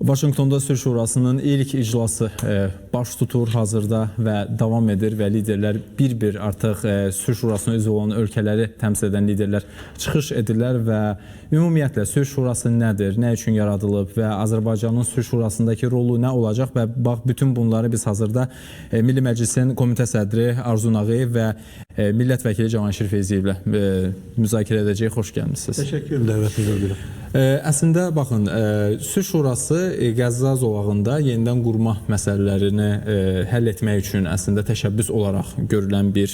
Vaşinqtonda Sülh Şurasının ilk iclası baş tutur hazırda və davam edir və liderlər bir-bir artıq Sülh Şurasına üzv olan ölkələri təmsil edən liderlər çıxış edirlər və ümumiyyətlə Sülh Şurası nədir, nə üçün yaradılıb və Azərbaycanın Sülh Şurasındakı rolu nə olacaq və bax bütün bunları biz hazırda Milli Məclisin komitə sədri Arzu Nağıyev və millət vəkili Cavanşir Feyziyevlə müzakirə edəcəyik. Xoş gəlmisiniz. Təşəkkür dəvətinizə. Əslində baxın, Sülh Şurası Qəzza zolağında yenidən qurma məsələlərini həll etmək üçün əslində təşəbbüs olaraq görülən bir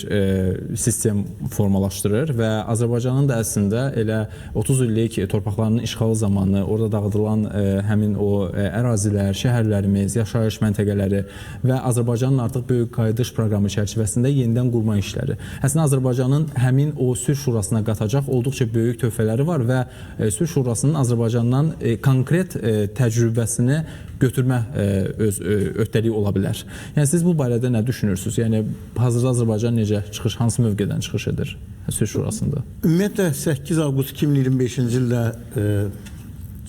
sistem formalaşdırır və Azərbaycanın da əslində elə 30 illik torpaqlarının işğalı zamanı orada dağıdılan həmin o ərazilər, şəhərlərimiz, yaşayış məntəqələri və Azərbaycanın artıq böyük qayıdış proqramı çərçivəsində yenidən qurma işləri. Əslində Azərbaycanın həmin o Sülh Şurasına qatacaq olduqca böyük töhfələri var və Sülh Şurasının Azərbaycandan konkret təcrübəsini götürmə öz öhdəliyi ola bilər. Yəni siz bu barədə nə düşünürsünüz? Yəni hazırda Azərbaycan necə çıxış, hansı mövqedən çıxış edir Sülh Şurasında? Ümumiyyətlə 8 avqust 2025-ci ildə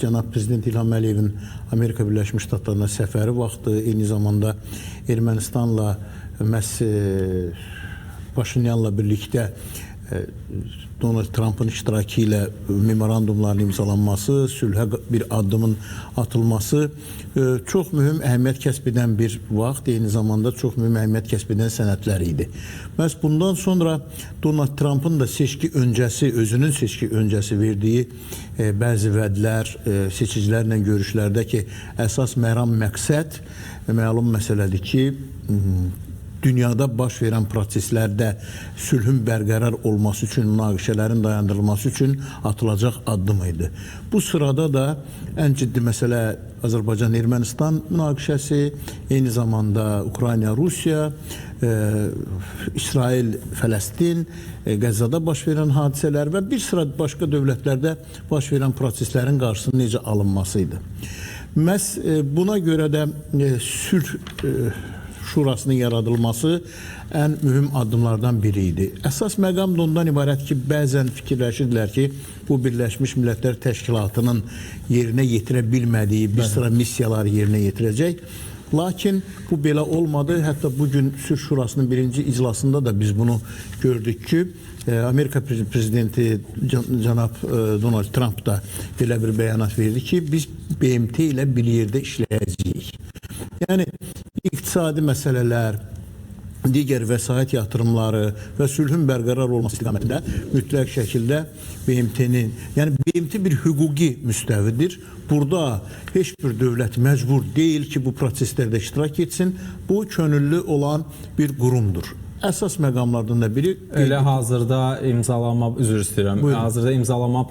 cənab prezident İlham Əliyevin Amerika Birləşmiş Ştatlarına səfəri vaxtı, eyni zamanda Ermənistanla məhz Paşinyanla birlikdə Donald Trump'ın iştirakı ilə memorandumların imzalanması, sülhə bir addımın atılması çox mühüm əhəmiyyət kəsb edən bir vaxt, eyni zamanda çox mühüm əhəmiyyət kəsb edən sənədlər idi. Məhz bundan sonra Donald Trump'ın da seçki öncəsi, özünün seçki öncəsi verdiyi bəzi vədlər, seçicilərlə görüşlərdə ki, əsas məram məqsəd məlum məsələdir ki, dünyada baş verən proseslərdə sülhün bərqərar olması üçün, münaqişələrin dayandırılması üçün atılacaq addım idi. Bu sırada da ən ciddi məsələ Azərbaycan-Ermənistan münaqişəsi, eyni zamanda Ukrayna-Rusiya, İsrail-Fələstin, Qəzzada baş verən hadisələr və bir sıra başqa dövlətlərdə baş verən proseslərin qarşısının necə alınması idi. Məhz buna görə də sülh Şurasının yaradılması ən mühüm addımlardan biri idi. Əsas məqam da ondan ibarət ki, bəzən fikirləşirlər ki, bu Birləşmiş Millətlər Təşkilatının yerinə yetirə bilmədiyi bir sıra missiyaları yerinə yetirəcək. Lakin bu belə olmadı. Hətta bugün Sülh Şurasının birinci iclasında da biz bunu gördük ki, Amerika prezidenti cənab Donald Trump da belə bir bəyanat verdi ki, biz BMT ilə bir yerdə işləyəcəyik. Yəni, iqtisadi məsələlər, digər vəsait yatırımları və sülhün bərqərar olması istiqamətində mütləq şəkildə BMT-nin, yəni BMT bir hüquqi müstəvidir. Burada heç bir dövlət məcbur deyil ki, bu proseslərdə iştirak etsin. Bu, könüllü olan bir qurumdur. Əsas məqamlardan da biri... Elə hazırda imzalama, üzr istəyirəm, hazırda imzalama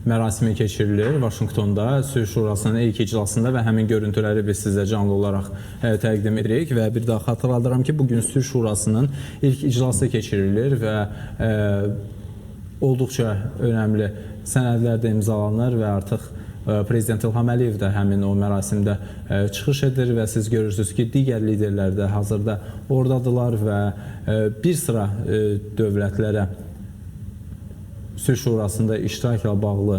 mərasimi keçirilir Vaşinqtonda Sülh Şurasının ilk iclasında və həmin görüntüləri biz sizə canlı olaraq təqdim edirik və bir daha xatırladıram ki, bugün Sülh Şurasının ilk iclası keçirilir və olduqca önəmli sənədlər də imzalanır və artıq Prezident İlham Əliyev də həmin o mərasimdə çıxış edir və siz görürsünüz ki, digər liderlər də hazırda oradadılar və bir sıra dövlətlərə Sülh Şurasında iştirakla bağlı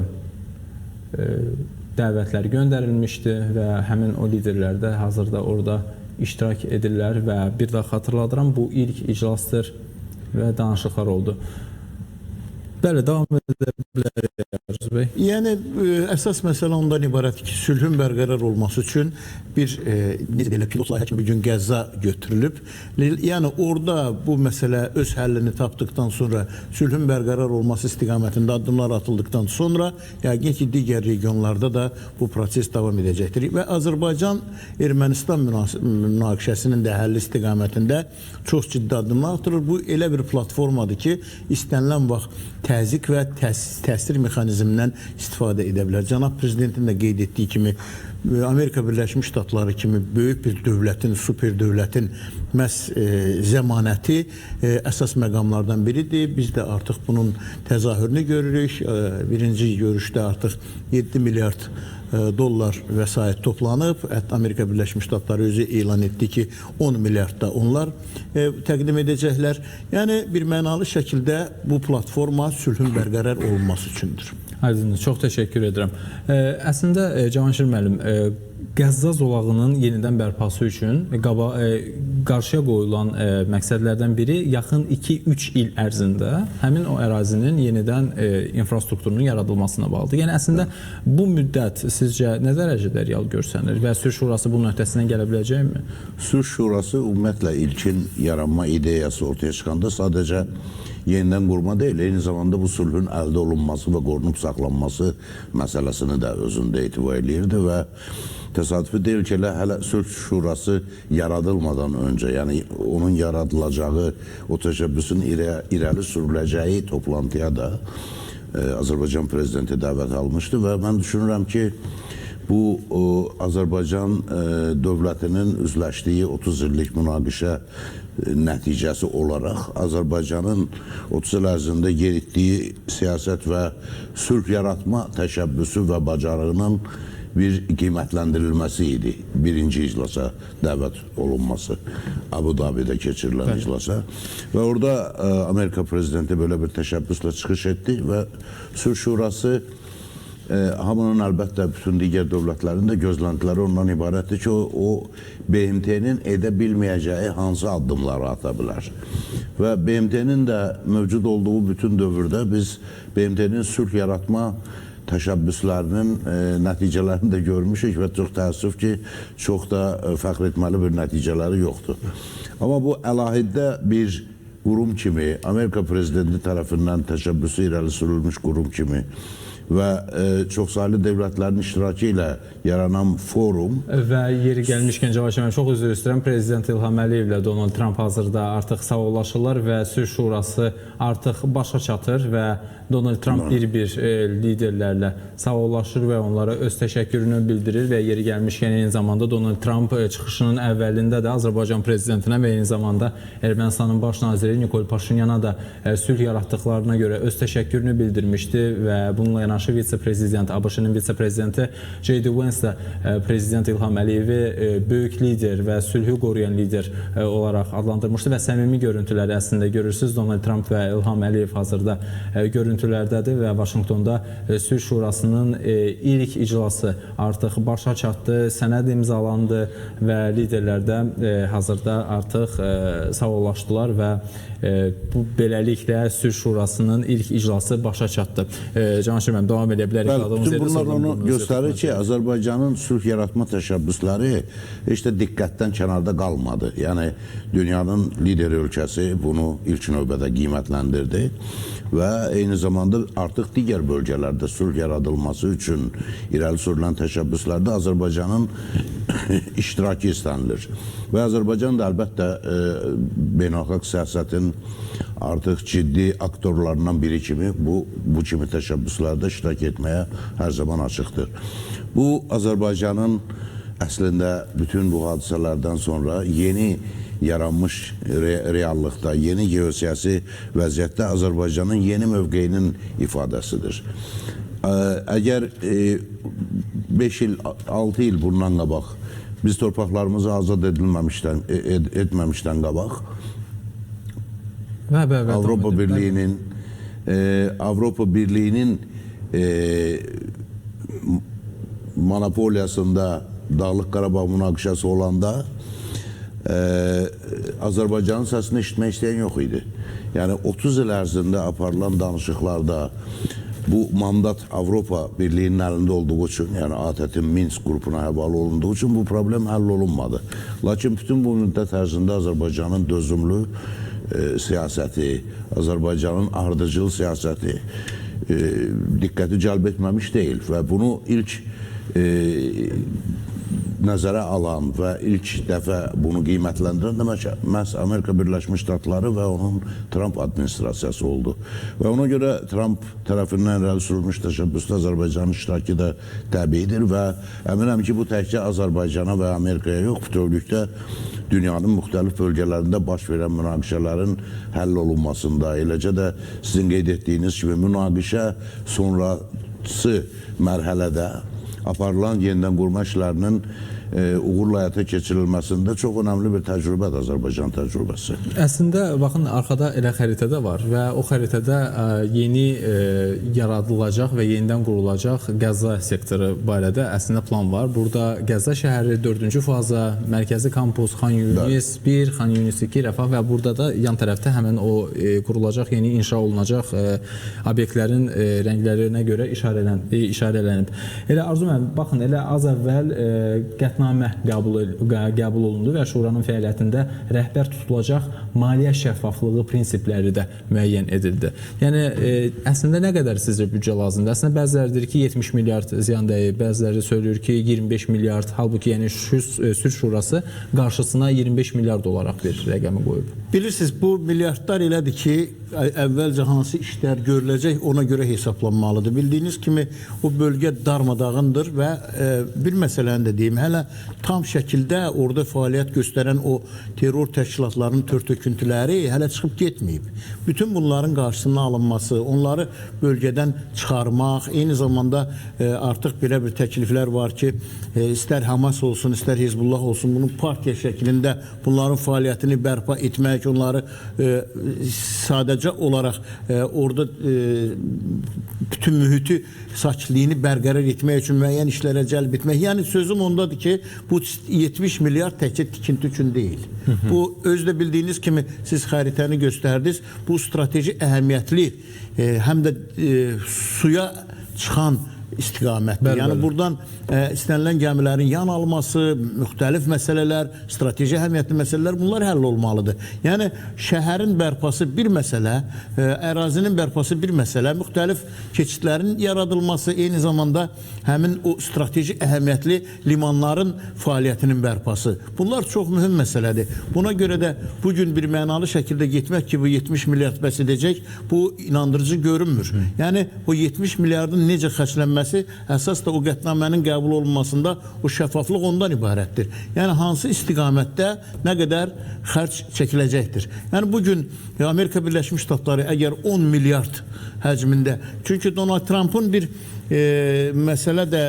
dəvətlər göndərilmişdi və həmin o liderlər də hazırda orada iştirak edirlər və bir daha xatırladıram, bu ilk iclasdır və danışıqlar oldu. Bəli, davam edə bilərik Arzu bəy. Yəni, əsas məsələ ondan ibarət ki, sülhün bərqərar olması üçün bir pilot layihə kimi bugün Qəzza götürülüb. Yəni, orada bu məsələ öz həllini tapdıqdan sonra, sülhün bərqərar olması istiqamətində addımlar atıldıqdan sonra, yəqin ki, digər regionlarda da bu proses davam edəcəkdir. Və Azərbaycan-Ermənistan münaqişəsinin də həlli istiqamətində çox ciddi addımlar atılır. Bu, elə bir platformadır ki, istənilən vaxt təzyiq və təsir mexanizmindən istifadə edə bilər. Cənab Prezidentin də qeyd etdiyi kimi, Amerika Birləşmiş Ştatları kimi böyük bir dövlətin, super dövlətin məhz zəmanəti əsas məqamlardan biridir. Biz də artıq bunun təzahürünü görürük. Birinci görüşdə artıq 7 milyard dollar vəsait toplanıb. Amerika Birləşmiş Ştatları özü elan etdi ki, 10 milyard da onlar təqdim edəcəklər. Yəni, bir mənalı şəkildə bu platforma sülhün bərqərar olunması üçündür. Aydındır, çox təşəkkür edirəm. Əslində Cavanşir müəllim, Qəzza zolağının yenidən bərpası üçün qarşıya qoyulan məqsədlərdən biri yaxın 2-3 il ərzində həmin o ərazinin yenidən infrastrukturunun yaradılmasına bağlıdır. Yəni əslində bu müddət sizcə nə dərəcədə real görsənir və Sülh Şurası bunun öhdəsindən gələ biləcəkmi? Sülh Şurası ümumiyyətlə ilkin yaranma ideyası ortaya çıxanda sadəcə yenidən qurma deyil, eyni zamanda bu sülhün əldə olunması və qorunub saxlanması məsələsini də özündə etibar edirdi və təsadüfi deyil ki, hələ Sülh Şurası yaradılmadan öncə, yəni onun yaradılacağı, o təşəbbüsün irəli sürüləcəyi toplantıya da Azərbaycan prezidenti dəvət almışdı və mən düşünürəm ki, bu Azərbaycan dövlətinin üzləşdiyi 30 illik münaqişə nəticəsi olaraq Azərbaycanın 30 il ərzində yeritdiyi siyasət və sülh yaratma təşəbbüsü və bacarığının bir qiymətləndirilməsi idi. Birinci iclasa dəvət olunması, Abu Dhabi'də keçirilən iclasa. Və orada Amerika prezidenti belə bir təşəbbüslə çıxış etdi və Sülh Şurası hamının əlbəttə bütün digər dövlətlərin də gözləntiləri ondan ibarətdir ki, o BMT-nin edə bilməyəcəyi hansı addımları ata bilər. Və BMT-nin də mövcud olduğu bütün dövrdə biz BMT-nin sülh yaratma təşəbbüslərinin nəticələrini də görmüşük və çox təəssüf ki, çox da fəxr etməli bir nəticələri yoxdur. Amma bu əlahiddə bir qurum kimi, Amerika prezidenti tərəfindən təşəbbüsü irəli sürülmüş qurum kimi və çoxsaylı dövlətlərin iştirakı ilə yaranan forum və yeri gəlmişkən Cavanşir müəllim, çox üzr istəyirəm, Prezident İlham Əliyev ilə Donald Trump hazırda artıq sağollaşırlar və Sülh Şurası artıq başa çatır və Donald Trump bir-bir liderlərlə sağollaşır və onlara öz təşəkkürünü bildirir və yeri gəlmişkən eyni zamanda Donald Trump çıxışının əvvəlində də Azərbaycan prezidentinə və eyni zamanda Ermənistanın baş naziri Nikol Paşinyana da sülh yaratdıqlarına görə öz təşəkkürünü bildirmişdi və bununla yanaşı vitse-prezident, ABŞ-ın vitse-prezidenti J.D. Vance də Prezident İlham Əliyevi böyük lider və sülhü qoruyan lider olaraq adlandırmışdı və səmimi görüntüləri əslində görürsünüz. Donald Trump və İlham Əliyev hazırda görüntülərdədir və Vaşinqtonda Sülh Şurasının ilk iclası artıq başa çatdı, sənəd imzalandı və liderlər də hazırda artıq sağollaşdılar və bu beləliklə Sülh Şurasının ilk iclası başa çatdı. Cavanşir müəllim, davam edə bilərik. Bütün bunlar onu göstərir ki, Azərbaycanın sülh yaratma təşəbbüsləri heç də diqqətdən kənarda qalmadı. Yəni, dünyanın lider ölkəsi bunu ilk növbədə qiymətləndirdi və eyni zamanda artıq digər bölgələrdə sülh yaradılması üçün irəli sürülən təşəbbüslərdə Azərbaycanın iştirakı istənilir. Və Azərbaycan da əlbəttə beynəlxalq siyasətin artıq ciddi aktorlarından biri kimi bu kimi təşəbbüslərdə iştirak etməyə hər zaman açıqdır. Bu, Azərbaycanın əslində bütün bu hadisələrdən sonra yeni yaranmış reallıqda, yeni geosiyasi vəziyyətdə Azərbaycanın yeni mövqeyinin ifadəsidir. Əgər 5 il, 6 il bundan qabaq biz torpaqlarımızı azad etməmişdən qabaq Avropa Birliği'nin monopoliyasında Dağlıq Qarabağ münaqişəsi olanda Azərbaycanın səsini eşitmək istəyən yox idi. Yəni 30 il ərzində aparılan danışıqlarda bu mandat Avropa Birliği'nin əlində olduğu üçün, yəni ATƏT-in Minsk qrupuna həvalə olunduğu üçün bu problem həll olunmadı. Lakin bütün bu müddət ərzində Azərbaycanın dözümlü siyasəti, Azərbaycanın ardıcıl siyasəti diqqəti cəlb etməmiş deyil və bunu ilk nəzərə alan və ilk dəfə bunu qiymətləndirən də məhz Amerika Birləşmiş Ştatları və onun Trump administrasiyası oldu. Və ona görə Trump tərəfindən irəli sürülmüş təşəbbüsdə Azərbaycanın iştirakı da təbiidir və əminəm ki, bu təkcə Azərbaycana və Amerikaya yox, bütövlükdə dünyanın müxtəlif bölgələrində baş verən münaqişələrin həll olunmasında, eləcə də sizin qeyd etdiyiniz kimi münaqişə sonrası mərhələdə aparılan yeniden qurma işlərinin uğurla həyata keçirilməsində çox önəmli bir təcrübədir Azərbaycan təcrübəsi. Əslində baxın arxada elə xəritədə var və o xəritədə yeni yaradılacaq və yenidən qurulacaq Qəzza sektoru barədə əslində plan var. Burada Qəzza şəhəri 4-cü faza, mərkəzi kampus, Xan Yunis 1, Xan Yunis 2, Rəfah və burada da yan tərəfdə həmin o qurulacaq, yeni inşa olunacaq obyektlərin rənglərinə görə işarələnib. Elə Arzu müəllim, baxın elə az əvvəl qətnamə qəbul olundu və şuranın fəaliyyətində rəhbər tutulacaq maliyyə şəffaflığı prinsipləri də müəyyən edildi. Yəni əslində nə qədər sizcə büdcə lazımdır? Əslində bəziləri deyir ki 70 milyard ziyan dəyib, bəziləri söylüyor ki 25 milyard, halbuki yəni Sülh Şurası qarşısına 25 milyard olaraq bir rəqəmi qoyub. Bilirsiniz, bu milyardlar elədir ki, əvvəlcə hansı işlər görüləcək, ona görə hesablanmalıdır. Bildiyiniz kimi, o bölgə darmadağındır və bir məsələni də deyim, hələ tam şəkildə orada fəaliyyət göstərən o terror təşkilatlarının tör-töküntüləri hələ çıxıb getməyib. Bütün bunların qarşısının alınması, onları bölgədən çıxarmaq, eyni zamanda artıq belə bir təkliflər var ki, istər Hamas olsun, istər Hizbullah olsun, bunun partiya şəklində bunların fəaliyyətini bərpa etmək, onları sadəcə olaraq orada bütün mühiti sakinliyini bərqərar etmək üçün müəyyən işlərə cəlb etmək. Yəni sözüm ondadır ki, bu 70 milyard təkcə tikinti üçün deyil. Bu özdə bildiyiniz kimi siz xəritəni göstərdiniz. Bu strateji əhəmiyyətli həm də suya çıxan istiqamətdir. Yəni buradan istənilən gəmilərin yan alması, müxtəlif məsələlər, strateji əhəmiyyətli məsələlər bunlar həll olmalıdır. Yəni şəhərin bərpası bir məsələ, ərazinin bərpası bir məsələ, müxtəlif keçidlərin yaradılması, eyni zamanda həmin o strateji əhəmiyyətli limanların fəaliyyətinin bərpası. Bunlar çox mühüm məsələdir. Buna görə də bugün bir mənalı şəkildə getmək ki, bu 70 milyard bəs edəcək, bu inandırıcı görünmür. Yəni o 70 milyardın necə xərclənməsi əsas da o qətnamənin qəbul olunmasında o şəffaflıq ondan ibarətdir. Yəni hansı istiqamətdə nə qədər xərc çəkiləcəkdir. Yəni bugün Amerika Birləşmiş Ştatları əgər 10 milyard həcmində, çünki Donald Trump'ın bir məsələ də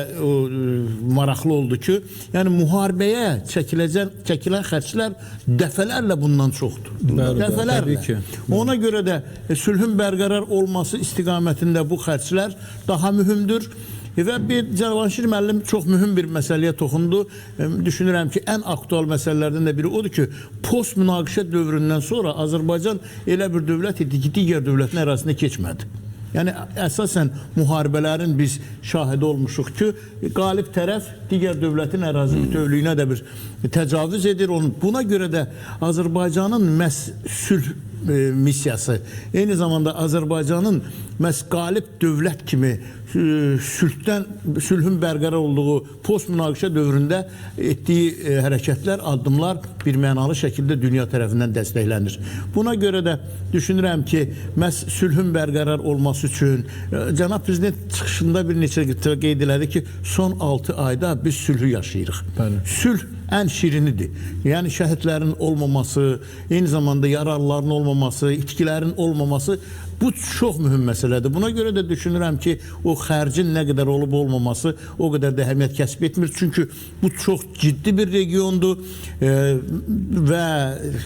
maraqlı oldu ki, yəni müharibəyə çəkilən xərclər dəfələrlə bundan çoxdur. Dəfələrlə. Ona görə də sülhün bərqərar olması istiqamətində bu xərclər daha mühümdür. Və bir Cavanşir müəllim çox mühüm bir məsələyə toxundu. Düşünürəm ki, ən aktual məsələlərdən də biri odur ki, post münaqişə dövründən sonra Azərbaycan elə bir dövlət idi ki, digər dövlətin ərazisində keçmədi. Yəni əsasən müharibələrin biz şahidi olmuşuq ki, qalib tərəf digər dövlətin ərazi bütövlüyünə də bir təcavüz edir. Buna görə də Azərbaycanın məhz sülh missiyası, eyni zamanda Azərbaycanın məhz qalib dövlət kimi sülhün bərqərar olduğu post münaqişə dövründə etdiyi hərəkətlər, addımlar bir mənalı şəkildə dünya tərəfindən dəstəklənir. Buna görə də düşünürəm ki, məhz sülhün bərqərar olması üçün Cənab Prezident çıxışında bir neçə qeyd elədi ki, son 6 ayda biz sülhü yaşayırıq. Sülh ən şirinidir. Yəni şəhidlərin olmaması, eyni zamanda yararlıların olmaması, itkilərin olmaması bu çox mühüm məsələdir. Buna görə də düşünürəm ki, o xərcin nə qədər olub olmaması o qədər də əhəmiyyət kəsb etmir. Çünki bu çox ciddi bir regiondur və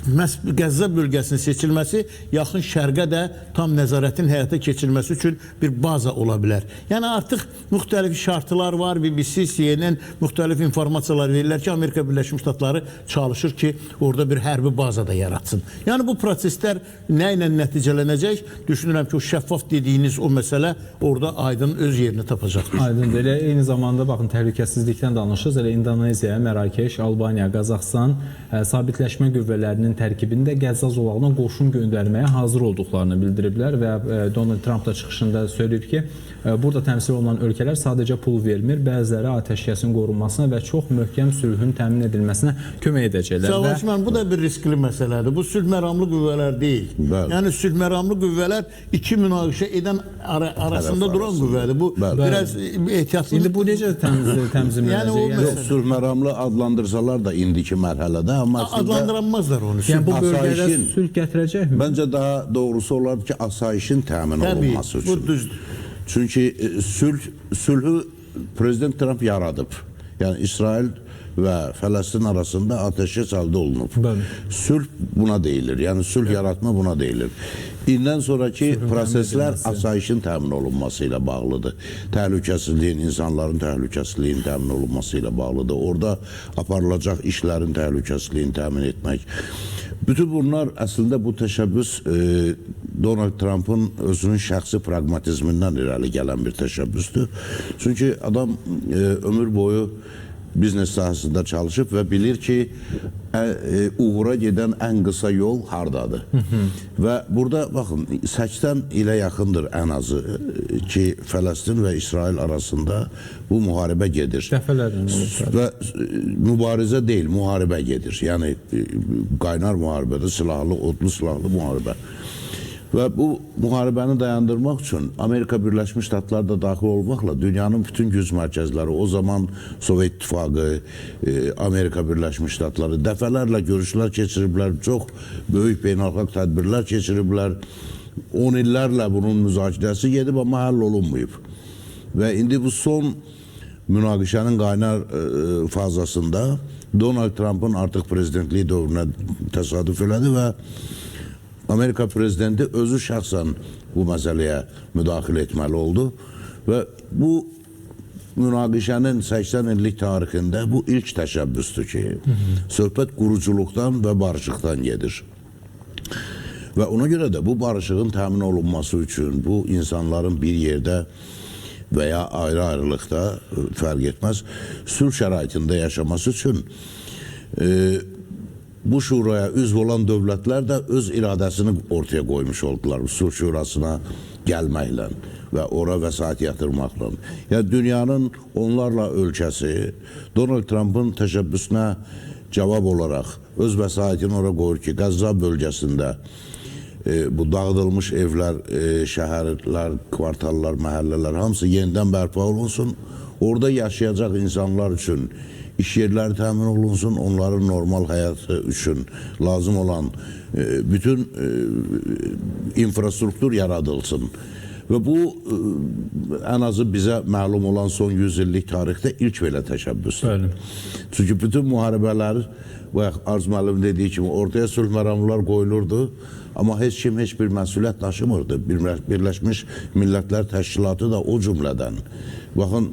məhz Qəzza bölgəsinin seçilməsi yaxın şərqə də tam nəzarətin həyata keçirilməsi üçün bir baza ola bilər. Yəni artıq müxtəlif şartlar var, BBC, CNN müxtəlif informasiyalar verirlər ki, Amerika Birləşmiş Ştatları çalışır ki, orada bir hərbi baza da yaratsın. Yəni bu proseslər nə ilə nəticələnəcək? Düşünürəm ki, o şəffaf dediyiniz o məsələ orada aydın öz yerini tapacaqdır. Aydındır. Elə eyni zamanda baxın təhlükəsizlikdən danışırız. Elə Indoneziya, Mərakeş, Albaniya, Qazaxıstan sabitləşmə qüvvələrinin tərkibində Qəzza zolağına qoşun göndərməyə hazır olduqlarını bildiriblər və Donald Trump da çıxışında söyləyib ki, burada təmsil olunan ölkələr sadəcə pul vermir, bəziləri atəşkəsin qorunmasına və çox möhkəm sülhün təmin edilməsinə kömək edəcəklər. Savaşman, bu da bir riskli məsələdir. Bu sülh məramlı qüvvələr deyil. Yəni sülh məramlı qüvvələr iki münaqişə edən arasında duran qüvvədir. Bu biraz ehtiyatlı. İndi bu necə tənzimlənəcək? Yox, sülh məramlı adlandırsalar da indiki mərhələdə, amma adlandıranmazlar onu. Yəni bu bölgədə sülh gətirəcəkmi? Məncə daha doğrusu olardı ki, asayişin təmin olunması üçün. Bu düzdür. Çünki sülhü Prezident Trump yaradıb. Yəni İsrail və Fələstin arasında ateşkəs əldə olunub. Bəli. Sülh buna deyilir. Yəni sülh yaratma buna deyilir. İndən sonraki proseslər asayişin təmin olunması ilə bağlıdır. Təhlükəsizliyin, insanların təhlükəsizliyinin təmin olunması ilə bağlıdır. Orada aparılacaq işlərin təhlükəsizliyini təmin etmək. Bütün bunlar əslində bu təşəbbüs Donald Trump'ın özünün şəxsi pragmatizmindən irəli gələn bir təşəbbüsdür. Çünki adam ömür boyu biznes sahəsində çalışıb və bilir ki, uğura gedən ən qısa yol hardadır. Və burada, baxın, 80 ilə yaxındır ən azı ki, Fələstin və İsrail arasında bu müharibə gedir. Dəfələrlə. Və mübarizə deyil, müharibə gedir. Yəni, qaynar müharibədir, silahlı, odlu silahlı müharibə. Və bu müharibəni dayandırmaq üçün Amerika Birləşmiş Ştatları da daxil olmaqla dünyanın bütün güc mərkəzləri, o zaman Sovet İttifaqı, Amerika Birləşmiş Ştatları dəfələrlə görüşlər keçiriblər, çox böyük beynəlxalq tədbirlər keçiriblər. 10 illərlə bunun müzakirəsi gedib, amma həll olunmayıb. Və indi bu son münaqişənin qaynar fazasında Donald Trump'ın artıq prezidentliyi dövrünə təsadüf elədi və Amerika prezidenti özü şəxsən bu məsələyə müdaxilə etməli oldu və bu münaqişənin 80 illik tarixində bu ilk təşəbbüsdür ki, söhbət quruculuqdan və barışıqdan gedir. Və ona görə də bu barışığın təmin olunması üçün, bu insanların bir yerdə və ya ayrı-ayrılıqda fərq etməz, sülh şəraitində yaşaması üçün bu şuraya üzv olan dövlətlər də öz iradəsini ortaya qoymuş oldular. Sülh şurasına gəlməklə və ora vəsait yatırmaqla. Yəni, dünyanın onlarla ölkəsi Donald Trump'ın təşəbbüsünə cavab olaraq öz vəsaitini ora qoyur ki, Qəzza bölgəsində bu dağıdılmış evlər, şəhərlər, kvartallar, məhəllələr hamısı yenidən bərpa olunsun. Orada yaşayacaq insanlar üçün iş yerləri təmin olunsun, onların normal həyatı üçün lazım olan bütün infrastruktur yaradılsın. Və bu, ən azı bizə məlum olan son 100 illik tarixdə ilk belə təşəbbüsdür. Çünki bütün müharibələr, Arz müəllim dediyi kimi, ortaya sülh məramlar qoyulurdu, amma heç kim heç bir məsuliyyət daşımırdı. Birləşmiş Millətlər Təşkilatı da o cümlədən. Baxın,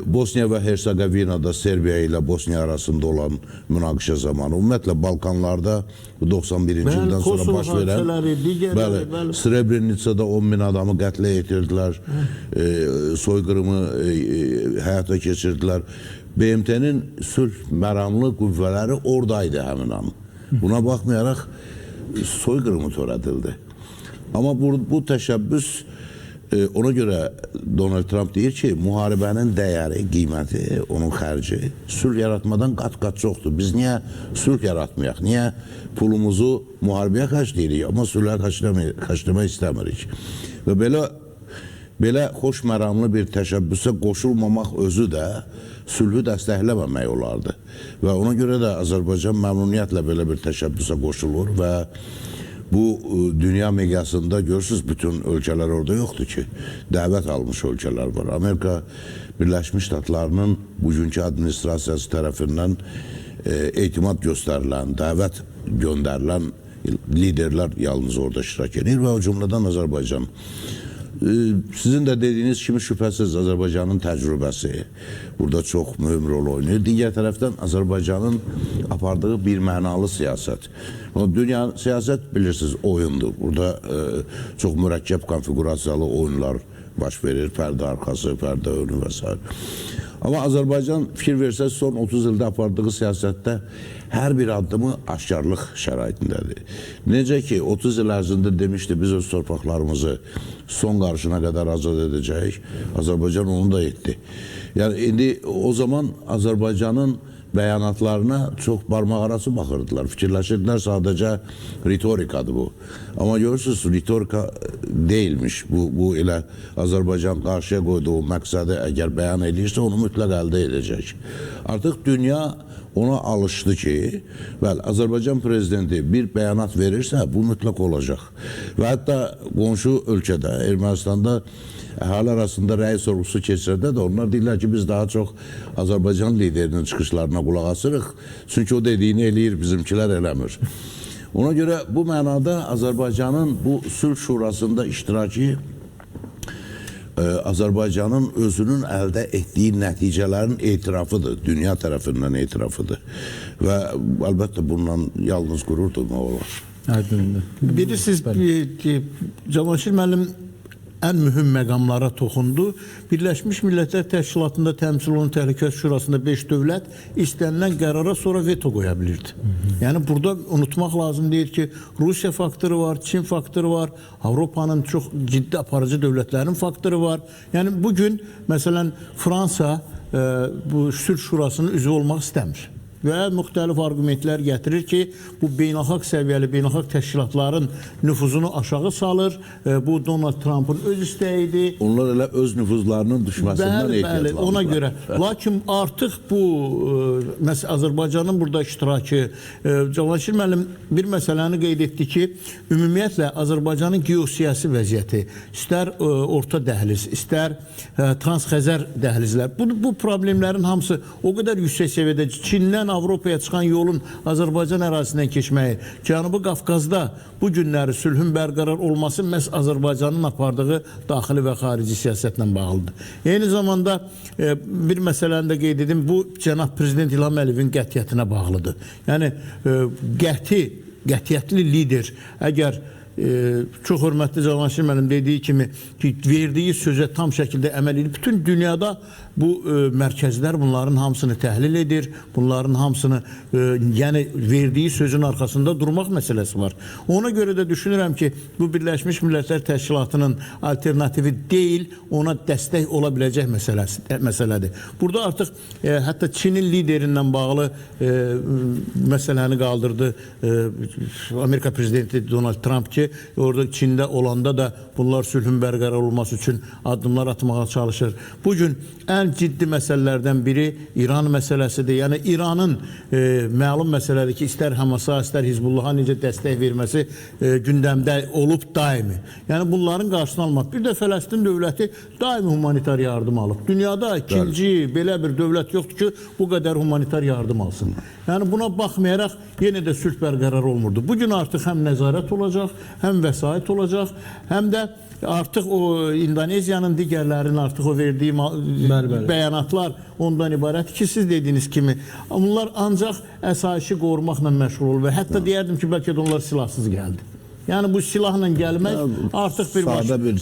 Bosniya və Hersegovinada Serbiya ilə Bosniya arasında olan münaqişə zamanı, ümumiyyətlə Balkanlarda 91-ci ildən sonra baş verən Srebrenicada 10.000 adamı qətlə yetirdilər, soyqırımı həyata keçirdilər. BMT-nin sülh məramlı qüvvələri oradaydı həmin an. Buna baxmayaraq soyqırımı törədildi. Amma bu təşəbbüs, ona görə Donald Trump deyir ki, müharibənin dəyəri, qiyməti, onun xərci sülh yaratmadan qat-qat çoxdur. Biz niyə sülh yaratmayaq? Niyə pulumuzu müharibəyə xərcləyirik, amma sülhə xərcləmək istəmirik? Və belə xoş məramlı bir təşəbbüsə qoşulmamaq özü də sülhü dəstəkləməmək olardı. Və ona görə də Azərbaycan məmnuniyyətlə belə bir təşəbbüsə qoşulur və bu dünya miqyasında görürsünüz, bütün ölkələr orada yoxdur ki, dəvət almış ölkələr var. Amerika Birləşmiş Ştatlarının bugünkü administrasiyası tərəfindən etimad göstərilən, dəvət göndərilən liderlər yalnız orada iştirak edir və o cümlədən Azərbaycan. Sizin də dediyiniz kimi şübhəsiz Azərbaycanın təcrübəsi burada çox mühüm rol oynayır. Digər tərəfdən Azərbaycanın apardığı bir mənalı siyasət. Dünya siyasət bilirsiniz oyundur. Burada çox mürəkkəb konfigurasiyalı oyunlar baş verir. Pərdə arxası, pərdə önü və s. Amma Azərbaycan fikir versəz son 30 ildə apardığı siyasətdə hər bir addımı aşkarlıq şəraitindədir. Necə ki 30 il ərzində demişdi biz öz torpaqlarımızı son qarşına qədər azad edəcəyik. Azərbaycan onu da etdi. Yəni indi o zaman Azərbaycanın bəyanatlarına çox barmaq arası baxırdılar. Fikirləşirdilər sadəcə ritorikadır bu. Amma görürsünüz ritorika deyilmiş. Bu elə Azərbaycan qarşıya qoyduğu məqsədi əgər bəyan edirsə onu mütləq əldə edəcək. Artıq dünya ona alışdı ki, bəli, Azərbaycan prezidenti bir bəyanat verirsə bu mütləq olacaq. Və hətta qonşu ölkədə, Ermənistanda əhali arasında rəy sorğusu keçirəndə də onlar deyirlər ki, biz daha çox Azərbaycan liderinin çıxışlarına qulaq asırıq. Çünki o dediyini eləyir, bizimkilər eləmir. Ona görə bu mənada Azərbaycanın bu sülh şurasında iştirakı Azərbaycanın özünün əldə etdiyi nəticələrin etirafıdır, dünya tərəfindən etirafıdır. Və əlbəttə bundan yalnız qürur duymaq olar. Aydındır. Bilirsiniz, Cavanşir müəllim ən mühüm məqamlara toxundu. Birləşmiş Millətlər Təşkilatında təmsil olunan Təhlükəsizlik Şurasında 5 dövlət istənilən qərara sonra veto qoya bilirdi. Yəni burada unutmaq lazım deyil ki, Rusiya faktoru var, Çin faktoru var, Avropanın çox ciddi aparıcı dövlətlərin faktoru var. Yəni bugün məsələn Fransa bu sülh şurasının üzvü olmaq istəmir. Və müxtəlif arqumentlər gətirir ki, bu beynəlxalq səviyyəli, beynəlxalq təşkilatların nüfuzunu aşağı salır. Bu Donald Trump'ın öz istəyidir. Onlar elə öz nüfuzlarının düşməsindən Bəli, ona görə. Lakin artıq bu Azərbaycanın burada iştirakı, Cavanşir müəllim bir məsələni qeyd etdi ki, ümumiyyətlə Azərbaycanın geosiyasi vəziyyəti, istər orta dəhliz, istər Transxəzər dəhlizlər, bu problemlərin hamısı o qədər yüksək səviyyədə Çindən Avropaya çıxan yolun Azərbaycan ərazisindən keçməyi, Cənubi Qafqazda bu günləri sülhün bərqərar olması məhz Azərbaycanın apardığı daxili və xarici siyasətlə bağlıdır. Eyni zamanda bir məsələni də qeyd edim, bu cənab Prezident İlham Əliyevin qətiyyətinə bağlıdır. Yəni qətiyyətli lider əgər çox hörmətli Cavanşir müəllim dediyi kimi ki, verdiyi sözə tam şəkildə əməl edib, bütün dünyada bu mərkəzlər bunların hamısını təhlil edir, bunların hamısını yəni verdiyi sözün arxasında durmaq məsələsi var. Ona görə də düşünürəm ki, bu Birləşmiş Millətlər Təşkilatının alternativi deyil, ona dəstək ola biləcək məsələdir. Burada artıq hətta Çinin liderindən bağlı məsələni qaldırdı Amerika Prezidenti Donald Trump ki, orada Çində olanda da bunlar sülhün bərqərar olması üçün addımlar atmağa çalışır. Bugün ən ciddi məsələlərdən biri İran məsələsidir. Yəni İranın məlum məsələdir ki, istər Hamasa, istər Hizbullaha necə dəstək verməsi gündəmdə olub daimi. Yəni bunların qarşısını almaq. Bir də Fələstin dövləti daimi humanitar yardım alıb. Dünyada ikinci belə bir dövlət yoxdur ki, bu qədər humanitar yardım alsın. Yəni buna baxmayaraq yenə də sülh bərqərar olmurdu. Bugün artıq həm nəzarət olacaq, həm vəsait olacaq, həm də artıq o İndoneziyanın digərlərinin artıq o verdiyi bəyanatlar ondan ibarət ki, siz dediyiniz kimi bunlar ancaq əsayişi qorumaqla məşğul olur və hətta deyərdim ki, bəlkə də onlar silahsız gəldi. Yəni bu silahla gəlmək artıq bir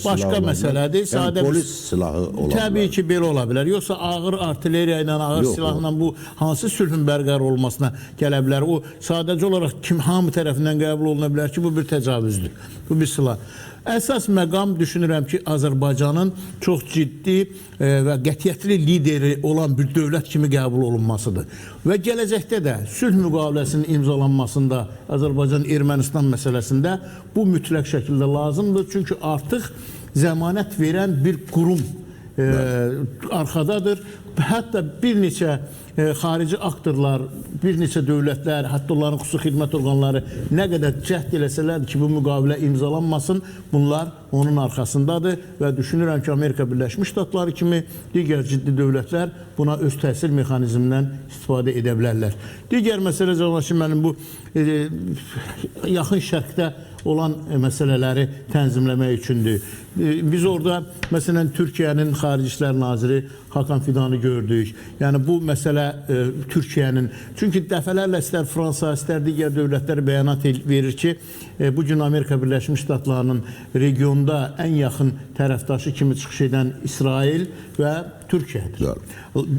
başqa məsələdir. Yəni polis silahı ola bilər. Təbii ki, belə ola bilər. Yoxsa ağır artilleriya ilə, ağır silahla bu hansı sülhün bərqərar olmasına gələ bilər? O sadəcə olaraq hamı tərəfindən qəbul oluna bilər ki, bu bir təcavüzdür. Bu bir silah. Əsas məqam düşünürəm ki, Azərbaycanın çox ciddi və qətiyyətli lideri olan bir dövlət kimi qəbul olunmasıdır. Və gələcəkdə də sülh müqaviləsinin imzalanmasında Azərbaycan-Ermənistan məsələsində bu mütləq şəkildə lazımdır. Çünki artıq zəmanət verən bir qurum arxadadır. Hətta bir neçə xarici aktorlar, bir neçə dövlətlər, hətta onların xüsusi xidmət orqanları nə qədər cəhd eləsələrdir ki, bu müqavilə imzalanmasın, bunlar onun arxasındadır və düşünürəm ki, Amerika Birləşmiş Ştatları kimi digər ciddi dövlətlər buna öz təsir mexanizmindən istifadə edə bilərlər. Digər məsələ Cavanşir müəllim bu yaxın şərqdə olan məsələləri tənzimləmək üçündür. Biz orada məsələn Türkiyənin Xarici İşlər Naziri Hakan Fidanı gördük. Yəni bu məsələ Türkiyənin, çünki dəfələrlə istər Fransa, istər digər dövlətlər bəyanat verir ki, bugün Amerika Birləşmiş Ştatlarının regionda ən yaxın tərəfdaşı kimi çıxış edən İsrail və Türkiyədir.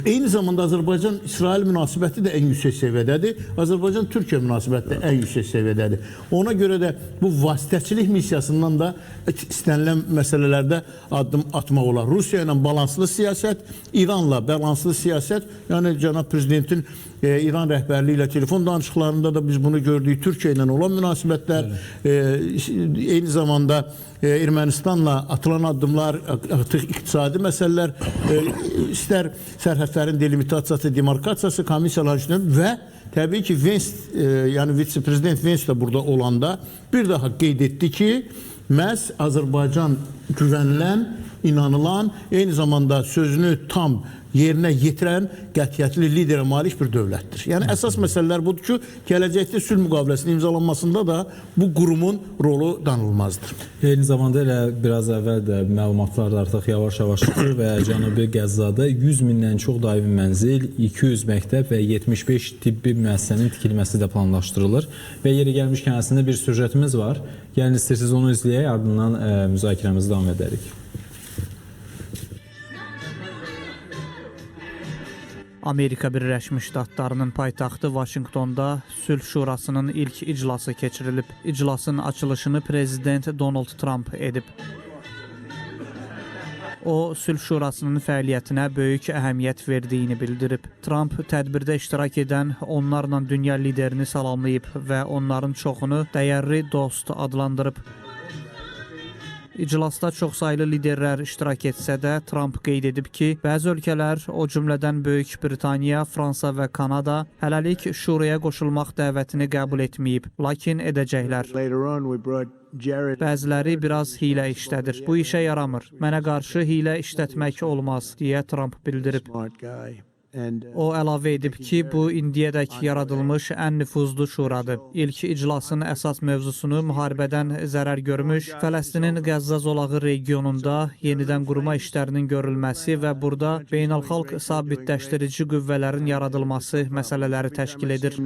Eyni zamanda Azərbaycan-İsrail münasibəti də ən yüksək səviyyədədir. Azərbaycan-Türkiyə münasibəti də ən yüksək səviyyədədir. Ona görə də bu vasitəçilik missiyasından da istənilən məsələlərdə addım atmaq olar. Rusiya ilə balanslı siyasət, İranla balanslı siyasət, yəni cənab Prezidentin İran rəhbərliyi ilə telefon danışıqlarında da biz bunu gördük. Türkiyə ilə olan münasibətlər, eyni zamanda Ermənistanla atılan addımlar, artıq iqtisadi məsələlər, istər sərhədlərin delimitasiyası, demarkasiyası, komissiyalar və təbii ki, yəni vitse-prezident Vens də burada olanda bir daha qeyd etdi ki, məhz Azərbaycan güvənilən inanılan, eyni zamanda sözünü tam yerinə yetirən qətiyyətli liderə malik bir dövlətdir. Yəni əsas məsələlər budur ki, gələcəkdə sülh müqaviləsinin imzalanmasında da bu qurumun rolu danılmazdır. Eyni zamanda elə biraz əvvəl də məlumatlar da artıq yavaş-yavaş çıxır və Cənubi Qəzzada 100 mindən çox daimi mənzil, 200 məktəb və 75 tibbi müəssisənin tikilməsi də planlaşdırılır. Və yeri gəlmişkən əslində bir süjetimiz var. Yəni istəyirsiniz onu izləyək, ardından müzakirəmizi davam edərik. Amerika Birləşmiş Ştatlarının paytaxtı Vaşinqtonda Sülh Şurasının ilk iclası keçirilib. İclasın açılışını Prezident Donald Trump edib. O, Sülh Şurasının fəaliyyətinə böyük əhəmiyyət verdiyini bildirib. Trump tədbirdə iştirak edən onlarla dünya liderini salamlayıb və onların çoxunu dəyərli dost adlandırıb. İclasda çoxsaylı liderlər iştirak etsə də, Trump qeyd edib ki, bəzi ölkələr, o cümlədən Böyük Britaniya, Fransa və Kanada hələlik şuraya qoşulmaq dəvətini qəbul etməyib, lakin edəcəklər. Bəziləri biraz hilə işlədir. Bu işə yaramır. Mənə qarşı hilə işlətmək olmaz, deyə Trump bildirib. O əlavə edib ki, bu indiyədək yaradılmış ən nüfuzlu şuradır. İlk iclasın əsas mövzusunu müharibədən zərər görmüş Fələstinin Qəzza zolağı regionunda yenidən qurma işlərinin görülməsi və burada beynəlxalq sabitləşdirici qüvvələrin yaradılması məsələləri təşkil edir.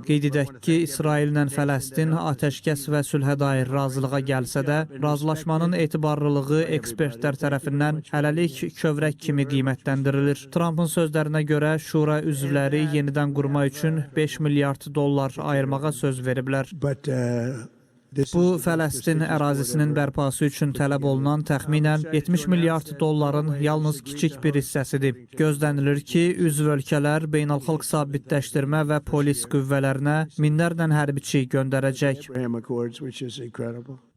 Qeyd edək ki, İsraillə Fələstin atəşkəs və sülhə dair razılığa gəlsə də, razılaşmanın etibarlılığı ekspertlər tərəfindən hələlik kövrək kimi qiymətləndirilir. Trumpın sözlərinə görə şura üzvləri yenidən qurma üçün 5 milyard dollar ayırmağa söz veriblər. Bu, Fələstin ərazisinin bərpası üçün tələb olunan təxminən 70 milyard dolların yalnız kiçik bir hissəsidir. Gözlənilir ki, üzv ölkələr beynəlxalq sabitləşdirmə və polis qüvvələrinə minlərlə hərbiçi göndərəcək.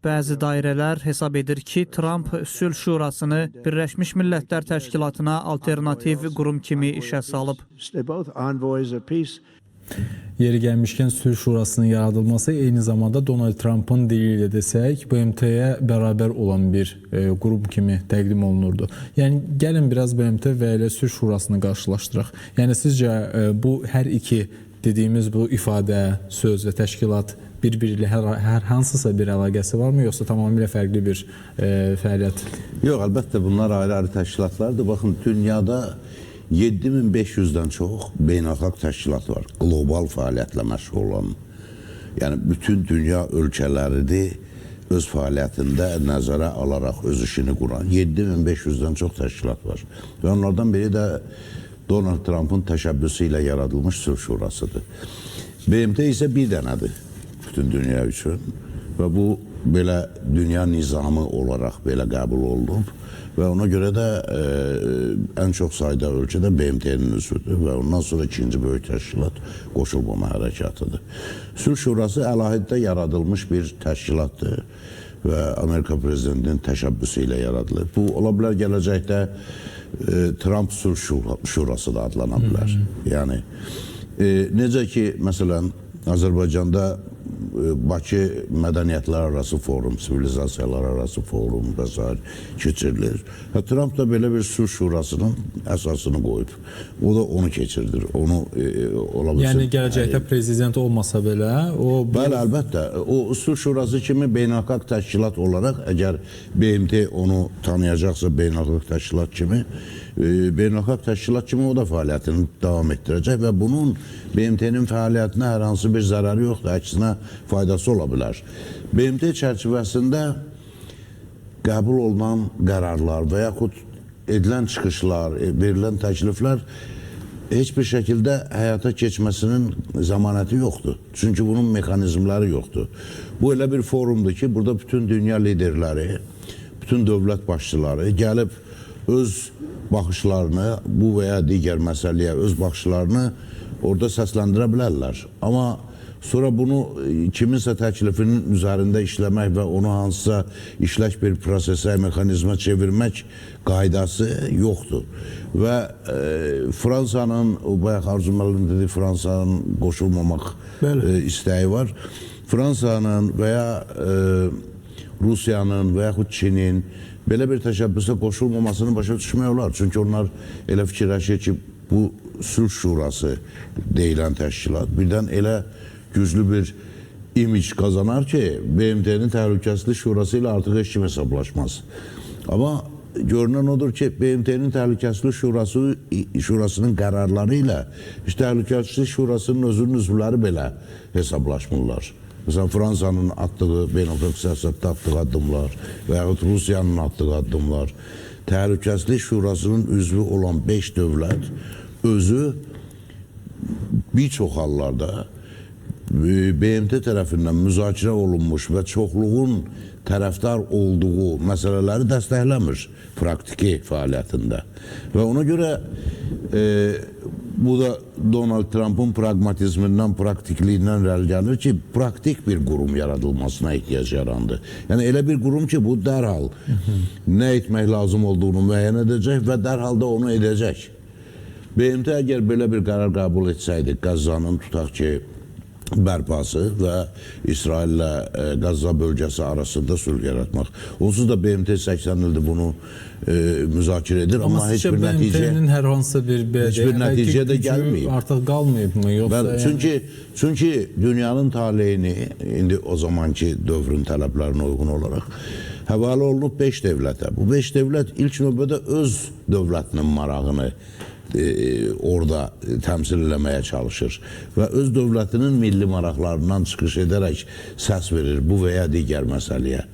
Bəzi dairələr hesab edir ki, Trump Sülh Şurasını Birləşmiş Millətlər Təşkilatına alternativ qurum kimi işə salıb. Yeri gəlmişkən Sülh Şurasının yaradılması eyni zamanda Donald Trump'ın dili ilə desək, BMT-yə bərabər olan bir qrup kimi təqdim olunurdu. Yəni, gəlin biraz BMT və elə Sülh Şurasını qarşılaşdıraq. Yəni, sizcə bu hər iki dediyimiz bu ifadə, söz və təşkilat bir-biri ilə hər hansısa bir əlaqəsi varmı, yoxsa tamamilə fərqli bir fəaliyyət? Yox, əlbəttə bunlar ayrı-ayrı təşkilatlardır. Baxın, dünyada 7500-dən çox beynəlxalq təşkilat var, qlobal fəaliyyətlə məşğul olan. Yəni, bütün dünya ölkələri öz fəaliyyətində nəzərə alaraq öz işini quran 7500-dən çox təşkilat var. Və onlardan biri də Donald Trump'ın təşəbbüsü ilə yaradılmış Sülh Şurasıdır. BMT isə bir dənədir bütün dünya üçün və bu, belə dünya nizamı olaraq belə qəbul olunub. Və ona görə də ən çox sayda ölkədə BMT-nin üzvüdür və ondan sonra ikinci böyük təşkilat qoşulmama hərəkətidir. Sülh Şurası əlahiddə yaradılmış bir təşkilatdır və Amerika prezidentinin təşəbbüsü ilə yaradılır. Bu, ola bilər gələcəkdə Trump Sülh Şurası da adlana bilər. Yəni, necə ki, məsələn, Azərbaycanda Bakı Mədəniyyətlər Arası Forum, Sivilizasiyalar Arası Forum və s. keçirilir. Trump da belə bir Sülh Şurasının əsasını qoyub. O da onu keçirdir. Yəni, gələcəkdə prezident olmasa belə, o... Bəli, əlbəttə. O Sülh Şurası kimi beynəlxalq təşkilat olaraq, əgər BMT onu tanıyacaqsa beynəlxalq təşkilat kimi, o da fəaliyyətini davam etdirəcək və bunun BMT-nin fəaliyyətinə hər hansı bir zərəri yoxdur, əksinə faydası ola bilər. BMT çərçivəsində qəbul olunan qərarlar və yaxud edilən çıxışlar, verilən təkliflər heç bir şəkildə həyata keçməsinin zəmanəti yoxdur. Çünki bunun mexanizmləri yoxdur. Bu elə bir forumdur ki, burada bütün dünya liderləri, bütün dövlət başçıları gəlib öz baxışlarını, bu və ya digər məsələyə öz baxışlarını orada səsləndirə bilərlər. Amma sonra bunu kiminsə təklifinin üzərində işləmək və onu hansısa işlək bir prosesə, mexanizmə çevirmək qaydası yoxdur. Və Fransanın, o bayaq Arzu müəllim dedi, Fransanın qoşulmamaq istəyi var. Fransanın və ya Rusiyanın və yaxud Çinin belə bir təşəbbüsə qoşulmamasını başa düşmək olar. Çünki onlar elə fikirləşir ki, bu Sülh Şurası deyilən təşkilat birdən elə güclü bir imic qazanar ki, BMT-nin Təhlükəsizlik Şurası ilə artıq heç kim hesablaşmaz. Amma görünən odur ki, BMT-nin Təhlükəsizlik Şurasının qərarları ilə Təhlükəsizlik Şurasının özünün üzvləri belə hesablaşmırlar. Mesela Fransa'nın attığı, beynəlxalq siyasətdə attığı addımlar və yaxud Rusiyanın attığı addımlar, Təhlükəsizlik Şurasının üzvü olan 5 dövlət özü bir çox hallarda BMT tərəfindən müzakirə olunmuş və çoxluğun tərəfdar olduğu məsələləri dəstəkləmir praktiki fəaliyyətində. Və ona görə bu da Donald Trump'ın pragmatizmindən, praktikliyindən irəli gəlir ki, praktik bir qurum yaradılmasına ehtiyac yarandı. Yəni elə bir qurum ki, bu dərhal nə etmək lazım olduğunu müəyyən edəcək və dərhal da onu edəcək. BMT əgər belə bir qərar qəbul etsəydi, Qəzzanın tutaq ki, bərpası və İsraillə Qəzza bölgəsi arasında sülh yaratmaq. Onsuz da BMT 80 ildir bunu müzakirə edir, amma heç bir nəticə BMT-nin hər hansı bir nəticə də gəlməyib. Artıq qalmayıbmı? Çünki dünyanın taleyini indi o zamanki dövrün tələblərinə uyğun olaraq həvalə olunub 5 dövlətə. Bu 5 dövlət ilk növbədə öz dövlətinin marağını orada təmsil eləməyə çalışır və öz dövlətinin milli maraqlarından çıxış edərək səs verir bu və ya digər məsələyə.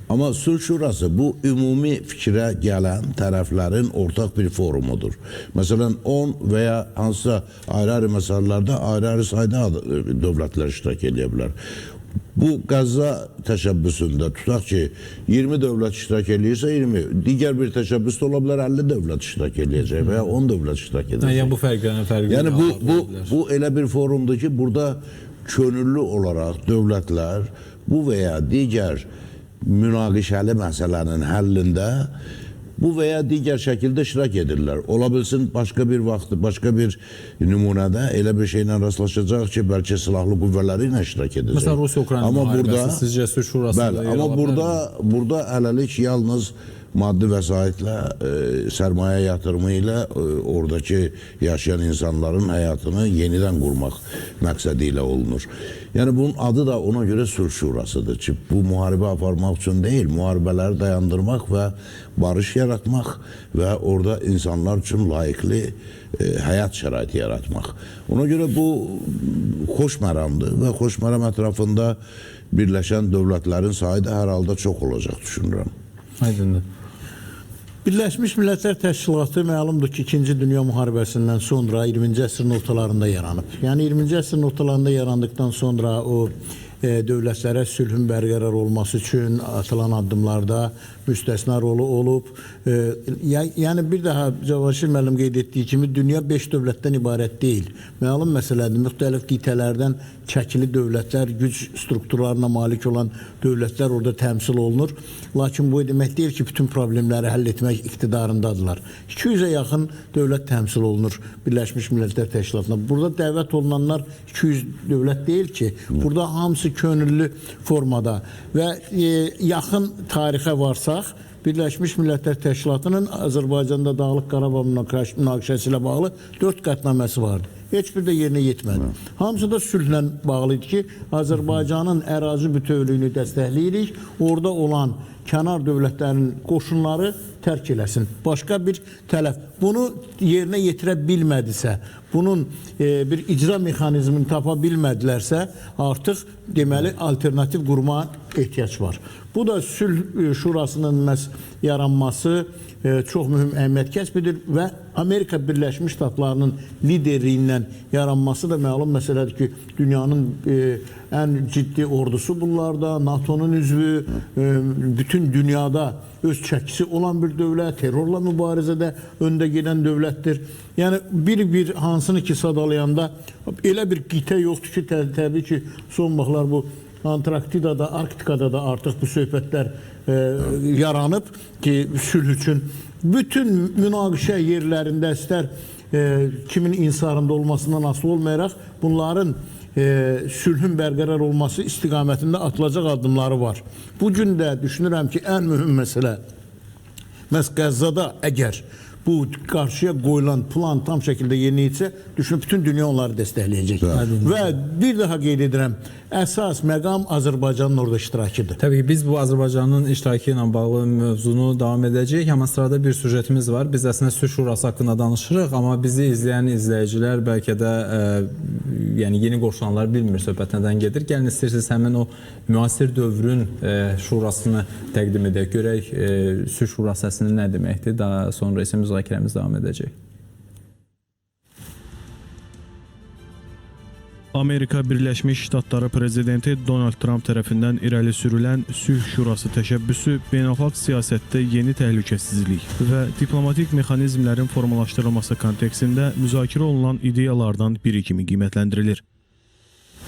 Amma Sülh Şurası bu ümumi fikrə gələn tərəflərin ortaq bir forumudur. Məsələn, 10 və ya hansısa ayrı-ayrı məsələlərdə ayrı-ayrı sayda dövlətlər iştirak edə bilər. Bu Qəzza təşəbbüsündə tutaq ki, 20 dövlət iştirak edirsə 20, digər bir təşəbbüsdə ola bilər 50 dövlət iştirak edəcək və ya 10 dövlət iştirak edəcək. Yəni bu fərqlənir. Yəni bu elə bir forumdur ki, burada könüllü olaraq dövlətlər bu və ya digər münaqişəli məsələnin həllində bu və ya digər şəkildə iştirak edirlər. Ola bilsin, başqa bir vaxt, başqa bir nümunədə elə bir şeylə rastlaşacaq ki, bəlkə silahlı qüvvələri ilə iştirak edəcək. Məsələn, Rusiya-Ukrayna müharibəsi sizcə Sülh Şurasında yer ala bilərmi? Amma burada hələlik yalnız maddi vəsaitlə, sərmayə yatırımı ilə oradakı yaşayan insanların həyatını yenidən qurmaq məqsədi ilə olunur. Yəni bunun adı da ona görə Sülh Şurasıdır ki, bu müharibə aparmaq üçün deyil, müharibələri dayandırmaq və barış yaratmaq və orada insanlar üçün layiqli həyat şəraiti yaratmaq. Ona görə bu xoşməramdır və xoşməram ətrafında birləşən dövlətlərin sayı da hər halda çox olacaq düşünürəm. Aydındır. Birləşmiş Millətlər Təşkilatı məlumdur ki, 2-ci Dünya Müharibəsindən sonra 20-ci əsrin ortalarında yaranıb. Yəni 20-ci əsrin ortalarında yarandıktan sonra o dövlətlərə sülhün bərqərar olması üçün atılan addımlarda müstəsna rolu olub. Yəni bir daha Cavanşir müəllim qeyd etdiyi kimi dünya 5 dövlətdən ibarət deyil. Məlum məsələdir, müxtəlif qitələrdən çəkili dövlətlər, güc strukturlarına malik olan dövlətlər orada təmsil olunur. Lakin bu demək deyil ki, bütün problemləri həll etmək iqtidarındadılar. 200-ə yaxın dövlət təmsil olunur Birləşmiş Millətlər Təşkilatına. Burada dəvət olunanlar 200 dövlət deyil ki, burada hamısı könüllü formada və yaxın tarixə varsaq, Birləşmiş Millətlər Təşkilatının Azərbaycanda Dağlıq Qarabağ münaqişəsi ilə bağlı 4 qətnaməsi vardı. Heç bir də yerinə yetmədi. Hamısı da sülhlə bağlı idi ki, Azərbaycanın ərazi bütövlüyünü dəstəkləyirik, orada olan kənar dövlətlərin qoşunları tərk eləsin. Başqa bir tələf. Bunu yerinə yetirə bilmədisə, bunun bir icra mexanizmini tapa bilmədilərsə, artıq deməli alternativ quruma ehtiyac var. Bu da Sülh Şurasının yaranması çox mühüm əhəmiyyət kəsb edir və Amerika Birləşmiş Ştatlarının liderliyindən yaranması da məlum məsələdir ki, dünyanın ən ciddi ordusu bunlarda, NATO'nun üzvü, bütün dünyada öz çəkisi olan bir dövlət, terrorla mübarizədə öndə gedən dövlətdir. Yəni bir hansını ki sadalayanda elə bir qitə yoxdur ki, təbii ki, son vaxtlar bu Antarktidada, Arktikada da artıq bu söhbətlər yaranıb ki, sülh üçün. Bütün münaqişə yerlərində istər kimin insarında olmasından asılı olmayaraq bunların sülhün bərqərar olması istiqamətində atılacaq addımları var. Bu gün də düşünürəm ki, ən mühüm məsələ məhz Qəzzada əgər bu qarşıya qoyulan plan tam şəkildə yerinə yetirsə, düşünün bütün dünya onları dəstəkləyəcək. Və bir daha qeyd edirəm, əsas məqam Azərbaycanın orada iştirakıdır. Təbii ki, biz bu Azərbaycanın iştirakı ilə bağlı mövzunu davam edəcəyik. Amma sırada bir süjetimiz var. Biz əslində Sülh Şurası haqqında danışırıq, amma bizi izləyən izləyicilər bəlkə də yəni yeni qoşulanlar bilmir söhbət nədən gedir. Gəlin istəyirsiniz həmin o müasir dövrün şurasını təqdim edək. Görək Sülh Şurası əslində nə deməkdir? Daha sonra isə müzakirəmiz davam edəcək. Amerika Birləşmiş Ştatları prezidenti Donald Trump tərəfindən irəli sürülən Sülh Şurası təşəbbüsü beynəlxalq siyasətdə yeni təhlükəsizlik və diplomatik mexanizmlərin formalaşdırılması kontekstində müzakirə olunan ideyalardan biri kimi qiymətləndirilir.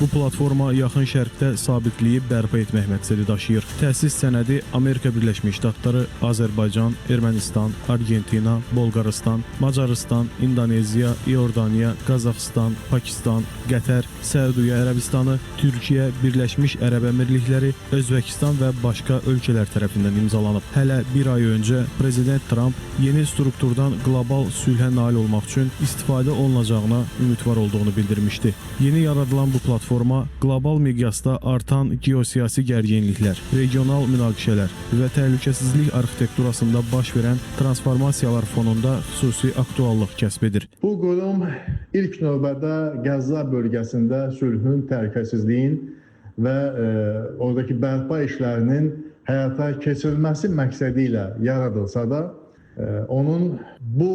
Bu platforma Yaxın Şərqdə sabitliyi bərpa etmək məqsədi daşıyır. Təsis sənədi Amerika Birləşmiş Ştatları, Azərbaycan, Ermənistan, Argentina, Bolqarıstan, Macarıstan, İndoneziya, İordaniya, Qazaxıstan, Pakistan, Qətər, Səudiyyə Ərəbistanı, Türkiyə, Birləşmiş Ərəb Əmirlikləri, Özbəkistan və başqa ölkələr tərəfindən imzalanıb. Hələ bir ay öncə Prezident Trump yeni strukturdan qlobal sülhə nail olmaq üçün istifadə olunacağına ümidvar olduğunu bildirmişdi. Yeni yaradılan bu platforma qlobal miqyasda artan geosiyasi gərginliklər, regional münaqişələr və təhlükəsizlik arxitekturasında baş verən transformasiyalar fonunda xüsusi aktuallıq kəsb edir. Bu qurum ilk növbədə Qəzza bölgəsində sülhün, təhlükəsizliyin və oradakı bərpa işlərinin həyata keçirilməsi məqsədi ilə yaradılsa da, onun bu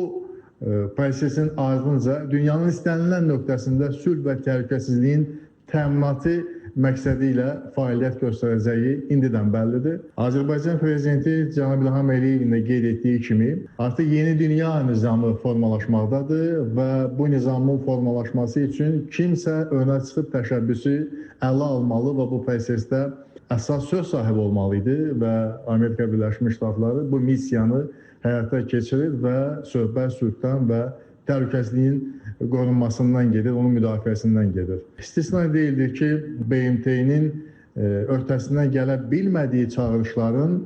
prosesin ardınca dünyanın istənilən nöqtəsində sülh və təhlükəsizliyin təminatı məqsədi ilə fəaliyyət göstərəcəyi indidən bəllidir. Azərbaycan Prezidenti Cənab İlham Əliyevin də qeyd etdiyi kimi, artıq yeni dünya nizamı formalaşmaqdadır və bu nizamın formalaşması üçün kimsə önə çıxıb təşəbbüsü ələ almalı və bu prosesdə əsas söz sahibi olmalı idi və Amerika Birləşmiş Ştatları bu missiyanı həyata keçirir və söhbət sülhdən və təhlükəsizliyin qorunmasından gedir, onun müdafiəsindən gedir. İstisna deyildir ki, BMT-nin öhdəsindən gələ bilmədiyi çağırışların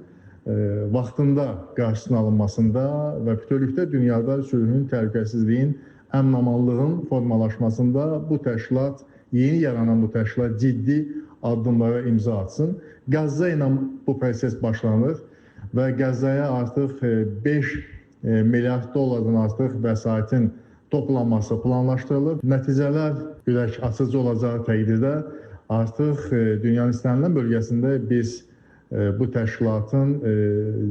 vaxtında qarşısının alınmasında və bütövlükdə dünyada sülhün, təhlükəsizliyin, əmin-amanlığın formalaşmasında bu təşkilat, yeni yaranan bu təşkilat ciddi addımlara imza atsın. Qəzza ilə bu proses başlanır və Qəzzaya artıq 5 milyard dollardan artıq vəsaitin toplanması planlaşdırılır. Nəticələr ürək açıcı olacağı təqdirdə artıq dünyanın istənilən bölgəsində biz bu təşkilatın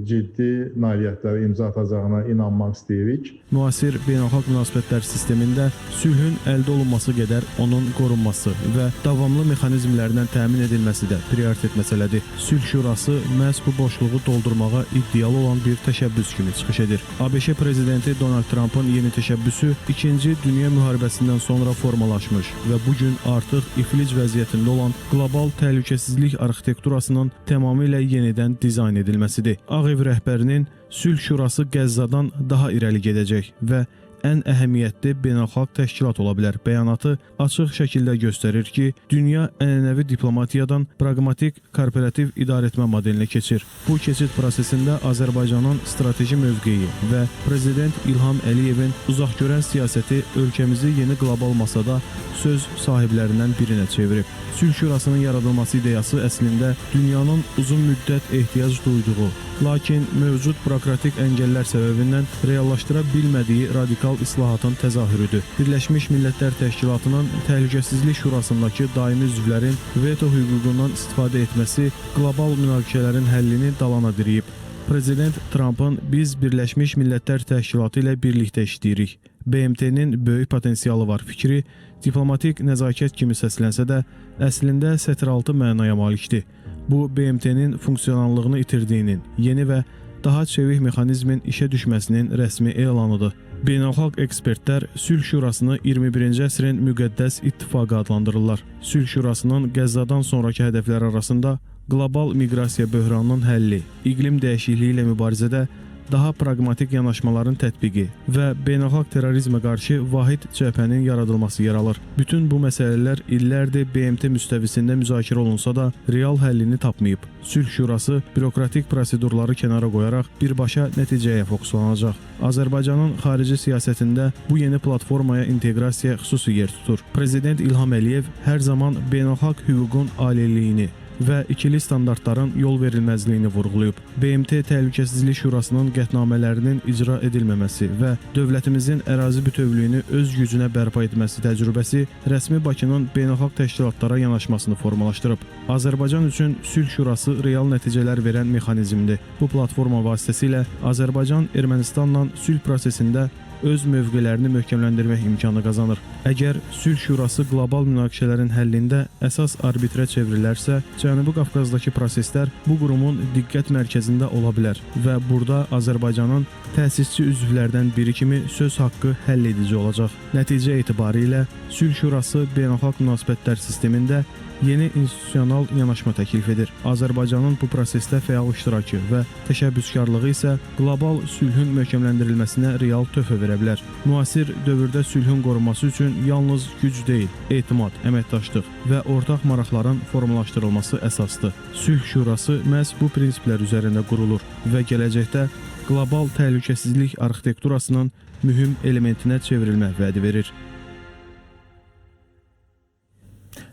ciddi nailiyyətlərə imza atacağına inanmaq istəyirik. Müasir beynəlxalq münasibətlər sistemində sülhün əldə olunması qədər onun qorunması və davamlı mexanizmlərdən təmin edilməsi də prioritet məsələdir. Sülh Şurası məhz bu boşluğu doldurmağa iddialı olan bir təşəbbüs kimi çıxış edir. ABŞ Prezidenti Donald Trump'ın yeni təşəbbüsü 2-ci Dünya müharibəsindən sonra formalaşmış və bugün artıq iflic vəziyyətində olan qlobal təhlükəsizlik arxitekturasının tamamilə yenidən dizayn edilməsidir. Ağ Ev rəhbərinin Sülh Şurası Qəzzadan daha irəli gedəcək və ən əhəmiyyətli beynəlxalq təşkilat ola bilər bəyanatı açıq şəkildə göstərir ki, dünya ənənəvi diplomatiyadan praqmatik korporativ idarəetmə modelinə keçir. Bu keçid prosesində Azərbaycanın strateji mövqeyi və Prezident İlham Əliyevin uzaqgörən siyasəti ölkəmizi yeni qlobal masada söz sahiblərindən birinə çevirib. Sülh Şurasının yaradılması ideyası əslində dünyanın uzun müddət ehtiyac duyduğu, lakin mövcud bürokratik əngəllər səbəbindən reallaşdıra bilmədiyi radikal islahatın təzahürüdür. Birləşmiş Millətlər Təşkilatının Təhlükəsizlik Şurasındakı daimi üzvlərin veto hüququndan istifadə etməsi qlobal münaqişələrin həllini dalana diriyib. Prezident Trump'ın biz Birləşmiş Millətlər Təşkilatı ilə birlikdə işləyirik, BMT-nin böyük potensialı var fikri diplomatik nəzakət kimi səslənsə də, əslində sətiraltı mənaya malikdir. Bu, BMT-nin funksionallığını itirdiyinin, yeni və daha çevik mexanizmin işə düşməsinin rəsmi elanıdır. Beynəlxalq ekspertlər Sülh Şurasını 21-ci əsrin müqəddəs ittifaqı adlandırırlar. Sülh Şurasının Qəzzadan sonraki hədəflər arasında qlobal miqrasiya böhranının həlli, iqlim dəyişikliyi ilə mübarizədə daha praqmatik yanaşmaların tətbiqi və beynəlxalq terrorizmə qarşı vahid cəbhənin yaradılması yer alır. Bütün bu məsələlər illərdir BMT müstəvisində müzakirə olunsa da real həllini tapmayıb. Sülh Şurası bürokratik prosedurları kənara qoyaraq birbaşa nəticəyə fokuslanacaq. Azərbaycanın xarici siyasətində bu yeni platformaya inteqrasiya xüsusi yer tutur. Prezident İlham Əliyev hər zaman beynəlxalq hüququn aliliyini və ikili standartların yol verilməzliyini vurğulayıb. BMT Təhlükəsizlik Şurasının qətnamələrinin icra edilməməsi və dövlətimizin ərazi bütövlüyünü öz gücünə bərpa etməsi təcrübəsi rəsmi Bakının beynəlxalq təşkilatlara yanaşmasını formalaşdırıb. Azərbaycan üçün Sülh Şurası real nəticələr verən mexanizmdir. Bu platforma vasitəsilə Azərbaycan Ermənistanla sülh prosesində öz mövqelərini möhkəmləndirmək imkanı qazanır. Əgər Sülh Şurası qlobal münaqişələrin həllində əsas arbitrə çevrilərsə, Cənubi Qafqazdakı proseslər bu qurumun diqqət mərkəzində ola bilər və burada Azərbaycanın təsisçi üzvlərdən biri kimi söz haqqı həll edici olacaq. Nəticə etibarilə Sülh Şurası beynəlxalq münasibətlər sistemində yeni institusional yanaşma təklif edir. Azərbaycanın bu prosesdə fəal iştirakı və təşəbbüskarlığı isə qlobal sülhün möhkəmləndirilməsinə real töhfə verə bilər. Müasir dövrdə sülhün qorunması üçün yalnız güc deyil, etimad, əməkdaşlıq və ortaq maraqların formalaşdırılması əsasdır. Sülh Şurası məhz bu prinsiplər üzərində qurulur və gələcəkdə qlobal təhlükəsizlik arxitekturasının mühüm elementinə çevrilmə vədi verir.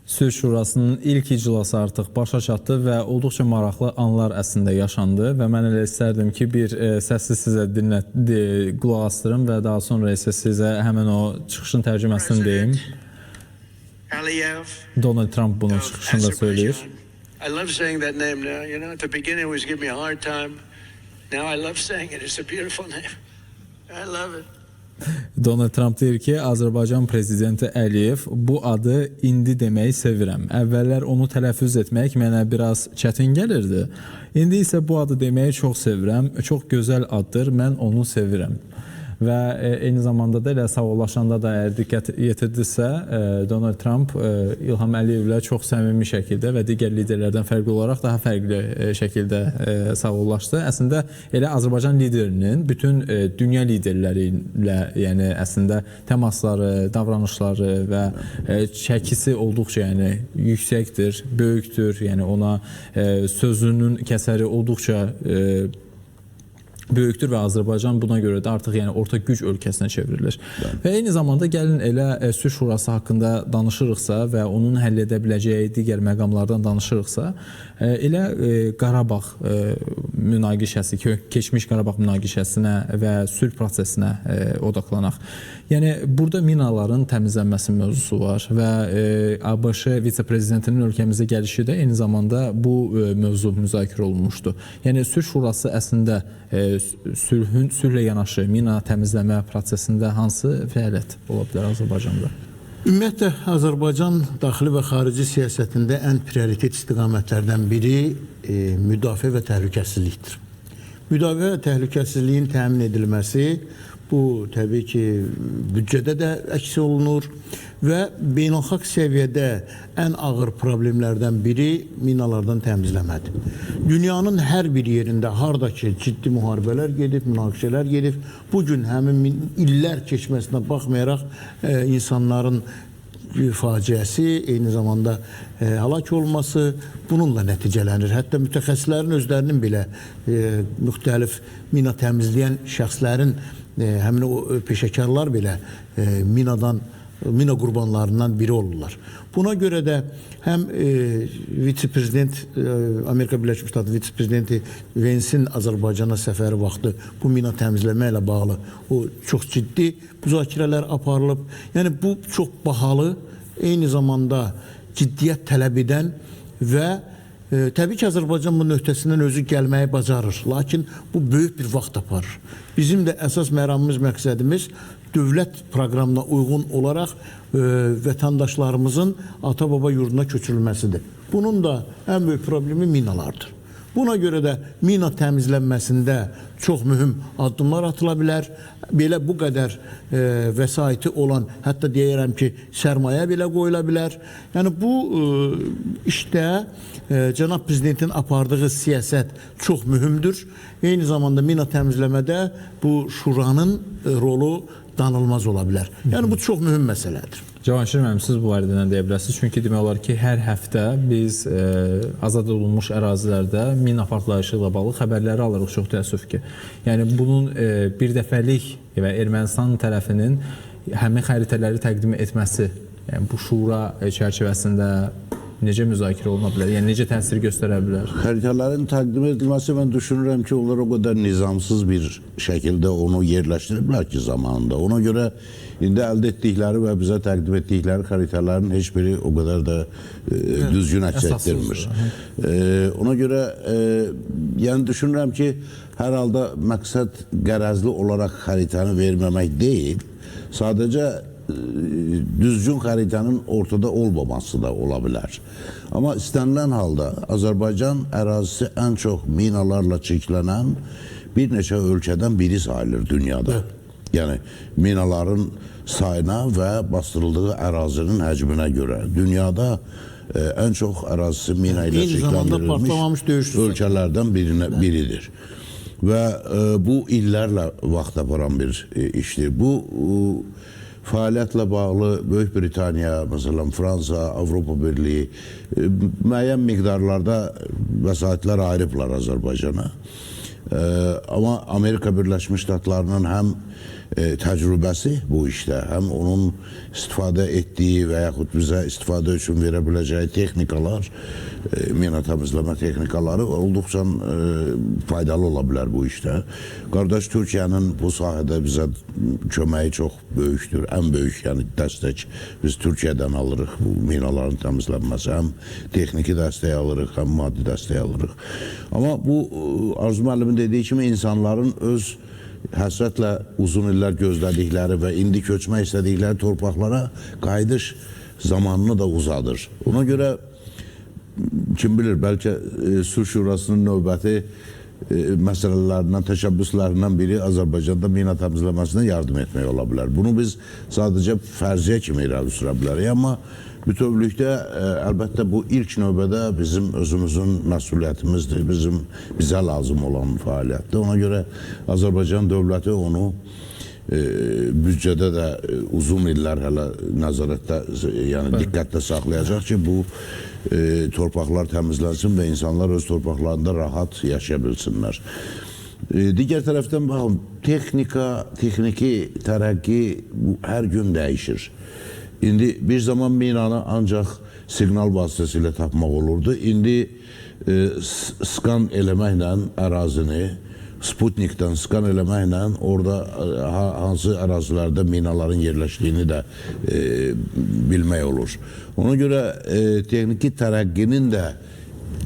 Sülh Şurasının ilk iclası artıq başa çatdı və olduqca maraqlı anlar əslində yaşandı və mən elə istərdim ki, bir səsi sizə qulaq asdırım və daha sonra isə sizə həmin o çıxışın tərcüməsini deyim. Donald Trump bunun çıxışında söyləyir. I love saying that name now. You know, at the beginning it was give me a hard time. Now I love saying it. It's a beautiful name. I love it. Donald Trump deyir ki, Azərbaycan prezidenti Əliyev bu adı indi deməyi sevirəm. Əvvəllər onu tələffüz etmək mənə biraz çətin gəlirdi. İndi isə bu adı deməyi çox sevirəm. Çox gözəl addır. Mən onu sevirəm. Və eyni zamanda da elə sağollaşanda da əgər diqqət yetirdirsə, Donald Trump İlham Əliyevlə çox səmimi şəkildə və digər liderlərdən fərqli olaraq daha fərqli şəkildə sağollaşdı. Əslində elə Azərbaycan liderinin bütün dünya liderləri ilə, yəni əslində təmasları, davranışları və çəkisi olduqca yəni yüksəkdir, böyükdür. Yəni ona sözünün kəsəri olduqca böyükdür və Azərbaycan buna görə də artıq yəni orta güc ölkəsinə çevrilir. Və eyni zamanda gəlin elə Sülh Şurası haqqında danışırıqsa və onun həll edə biləcəyi digər məqamlardan danışırıqsa, elə Qarabağ münaqişəsi, keçmiş Qarabağ münaqişəsinə və sülh prosesinə odaqlanaq. Yəni burada minaların təmizlənməsi mövzusu var və ABŞ vitse-prezidentinin ölkəmizə gəlişi də eyni zamanda bu mövzu müzakirə olunmuşdu. Yəni Sülh Şurası əslində sülhlə yanaşı mina təmizləmə prosesində hansı fəaliyyət ola bilər Azərbaycanda? Ümumiyyətlə, Azərbaycan daxili və xarici siyasətində ən prioritet istiqamətlərdən biri müdafiə və təhlükəsizlikdir. Müdafiə və təhlükəsizliyin təmin edilməsi bu təbii ki büdcədə də əks olunur və beynəlxalq səviyyədə ən ağır problemlərdən biri minalardan təmizləmədir. Dünyanın hər bir yerində harda ki ciddi müharibələr gedib, münaqişələr gedib, bugün həmin illər keçməsinə baxmayaraq insanların faciəsi, eyni zamanda həlak olması bununla nəticələnir. Hətta mütəxəssislərin özlərinin belə müxtəlif mina təmizləyən şəxslərin həmin o peşəkarlar belə mina qurbanlarından biri olurlar. Buna görə də həm vitse-prezident, Amerika Birləşmiş Ştatları vitse-prezidenti Vensin Azərbaycana səfəri vaxtı bu mina təmizləmə ilə bağlı o çox ciddi müzakirələr aparılıb. Yəni bu çox bahalı, eyni zamanda ciddiyyət tələb edən və təbii ki Azərbaycan bunun öhdəsindən özü gəlməyi bacarır. Lakin bu böyük bir vaxt aparır. Bizim də əsas məramımız, məqsədimiz dövlət proqramına uyğun olaraq vətəndaşlarımızın ata-baba yurduna köçürülməsidir. Bunun da ən böyük problemi minalardır. Buna görə də mina təmizlənməsində çox mühüm addımlar atıla bilər. Belə bu qədər vəsaiti olan, hətta deyirəm ki, sərmayə belə qoyula bilər. Yəni bu işdə cənab prezidentin apardığı siyasət çox mühümdür. Eyni zamanda mina təmizləmədə bu şuranın rolu danılmaz ola bilər. Yəni bu çox mühüm məsələdir. Cavanşir müəllim, siz bu barədə nə deyə bilərsiniz? Çünki demək olar ki, hər həftə biz azad olunmuş ərazilərdə mina partlayışı ilə bağlı xəbərləri alırıq, çox təəssüf ki. Yəni bunun bir dəfəlik və Ermənistan tərəfinin həmin xəritələri təqdim etməsi, yəni bu şura çərçivəsində necə müzakirə oluna bilər? Yəni necə təsir göstərə bilər? Xəritələrin təqdim edilməsi, mən düşünürəm ki, onlar o qədər nizamsız bir şəkildə onu yerləşdiriblər ki, zamanında. Ona görə indi əldə etdikləri və bizə təqdim etdikləri xəritələrin heç biri o qədər də düzgün əks etdirmir. Ona görə yəni düşünürəm ki, hər halda məqsəd qərəzli olaraq xəritəni verməmək deyil, sadəcə düzgün xəritənin ortada olmaması da ola bilər. Amma istənilən halda Azərbaycan ərazisi ən çox minalarla çirklənən bir neçə ölkədən biri sayılır dünyada. Yəni minaların sayına və bastırıldığı ərazinin həcminə görə dünyada ən çox ərazisi mina ilə çirkləndirilmiş ölkələrdən biridir. Və bu illərlə vaxt aparan bir işdir. Bu fəaliyyətlə bağlı Böyük Britaniya, məsələn, Fransa, Avropa Birliyi müəyyən miqdarlarda vəsaitlər ayırıblar Azərbaycana. Amma Amerika Birləşmiş Ştatlarının həm təcrübəsi bu işdə, həm onun istifadə etdiyi və yaxud bizə istifadə üçün verə biləcəyi texnikalar, mina təmizləmə texnikaları olduqca faydalı ola bilər bu işdə. Qardaş Türkiyənin bu sahədə bizə köməyi çox böyükdür, ən böyük yəni dəstək biz Türkiyədən alırıq bu minaların təmizlənməsi, həm texniki dəstək alırıq, həm maddi dəstək alırıq. Amma bu Arzu müəllimin dediyi kimi insanların öz həsrətlə uzun illər gözlədikləri və indi köçmək istədikləri torpaqlara qayıdış zamanını da uzadır. Ona görə kim bilir, bəlkə Sülh Şurasının növbəti məsələlərindən, təşəbbüslərindən biri Azərbaycanda mina təmizləməsinə yardım etmək ola bilər. Bunu biz sadəcə fərziyyə kimi irəli sürə bilərik, amma bütövlükdə əlbəttə bu ilk növbədə bizim özümüzün məsuliyyətimizdir, bizə lazım olan fəaliyyətdir. Ona görə Azərbaycan dövləti onu büdcədə də uzun illər hələ nəzarətdə, yəni diqqətdə saxlayacaq ki, bu torpaqlar təmizlənsin və insanlar öz torpaqlarında rahat yaşaya bilsinlər. Digər tərəfdən baxın, texniki tərəqqi hər gün dəyişir. İndi bir zaman minanı ancaq siqnal vasitəsilə tapmaq olurdu. İndi skan eləməklə ərazini, Sputnikdən skan eləməklə orada hansı ərazilərdə minaların yerləşdiyini də bilmək olur. Ona görə texniki tərəqqinin də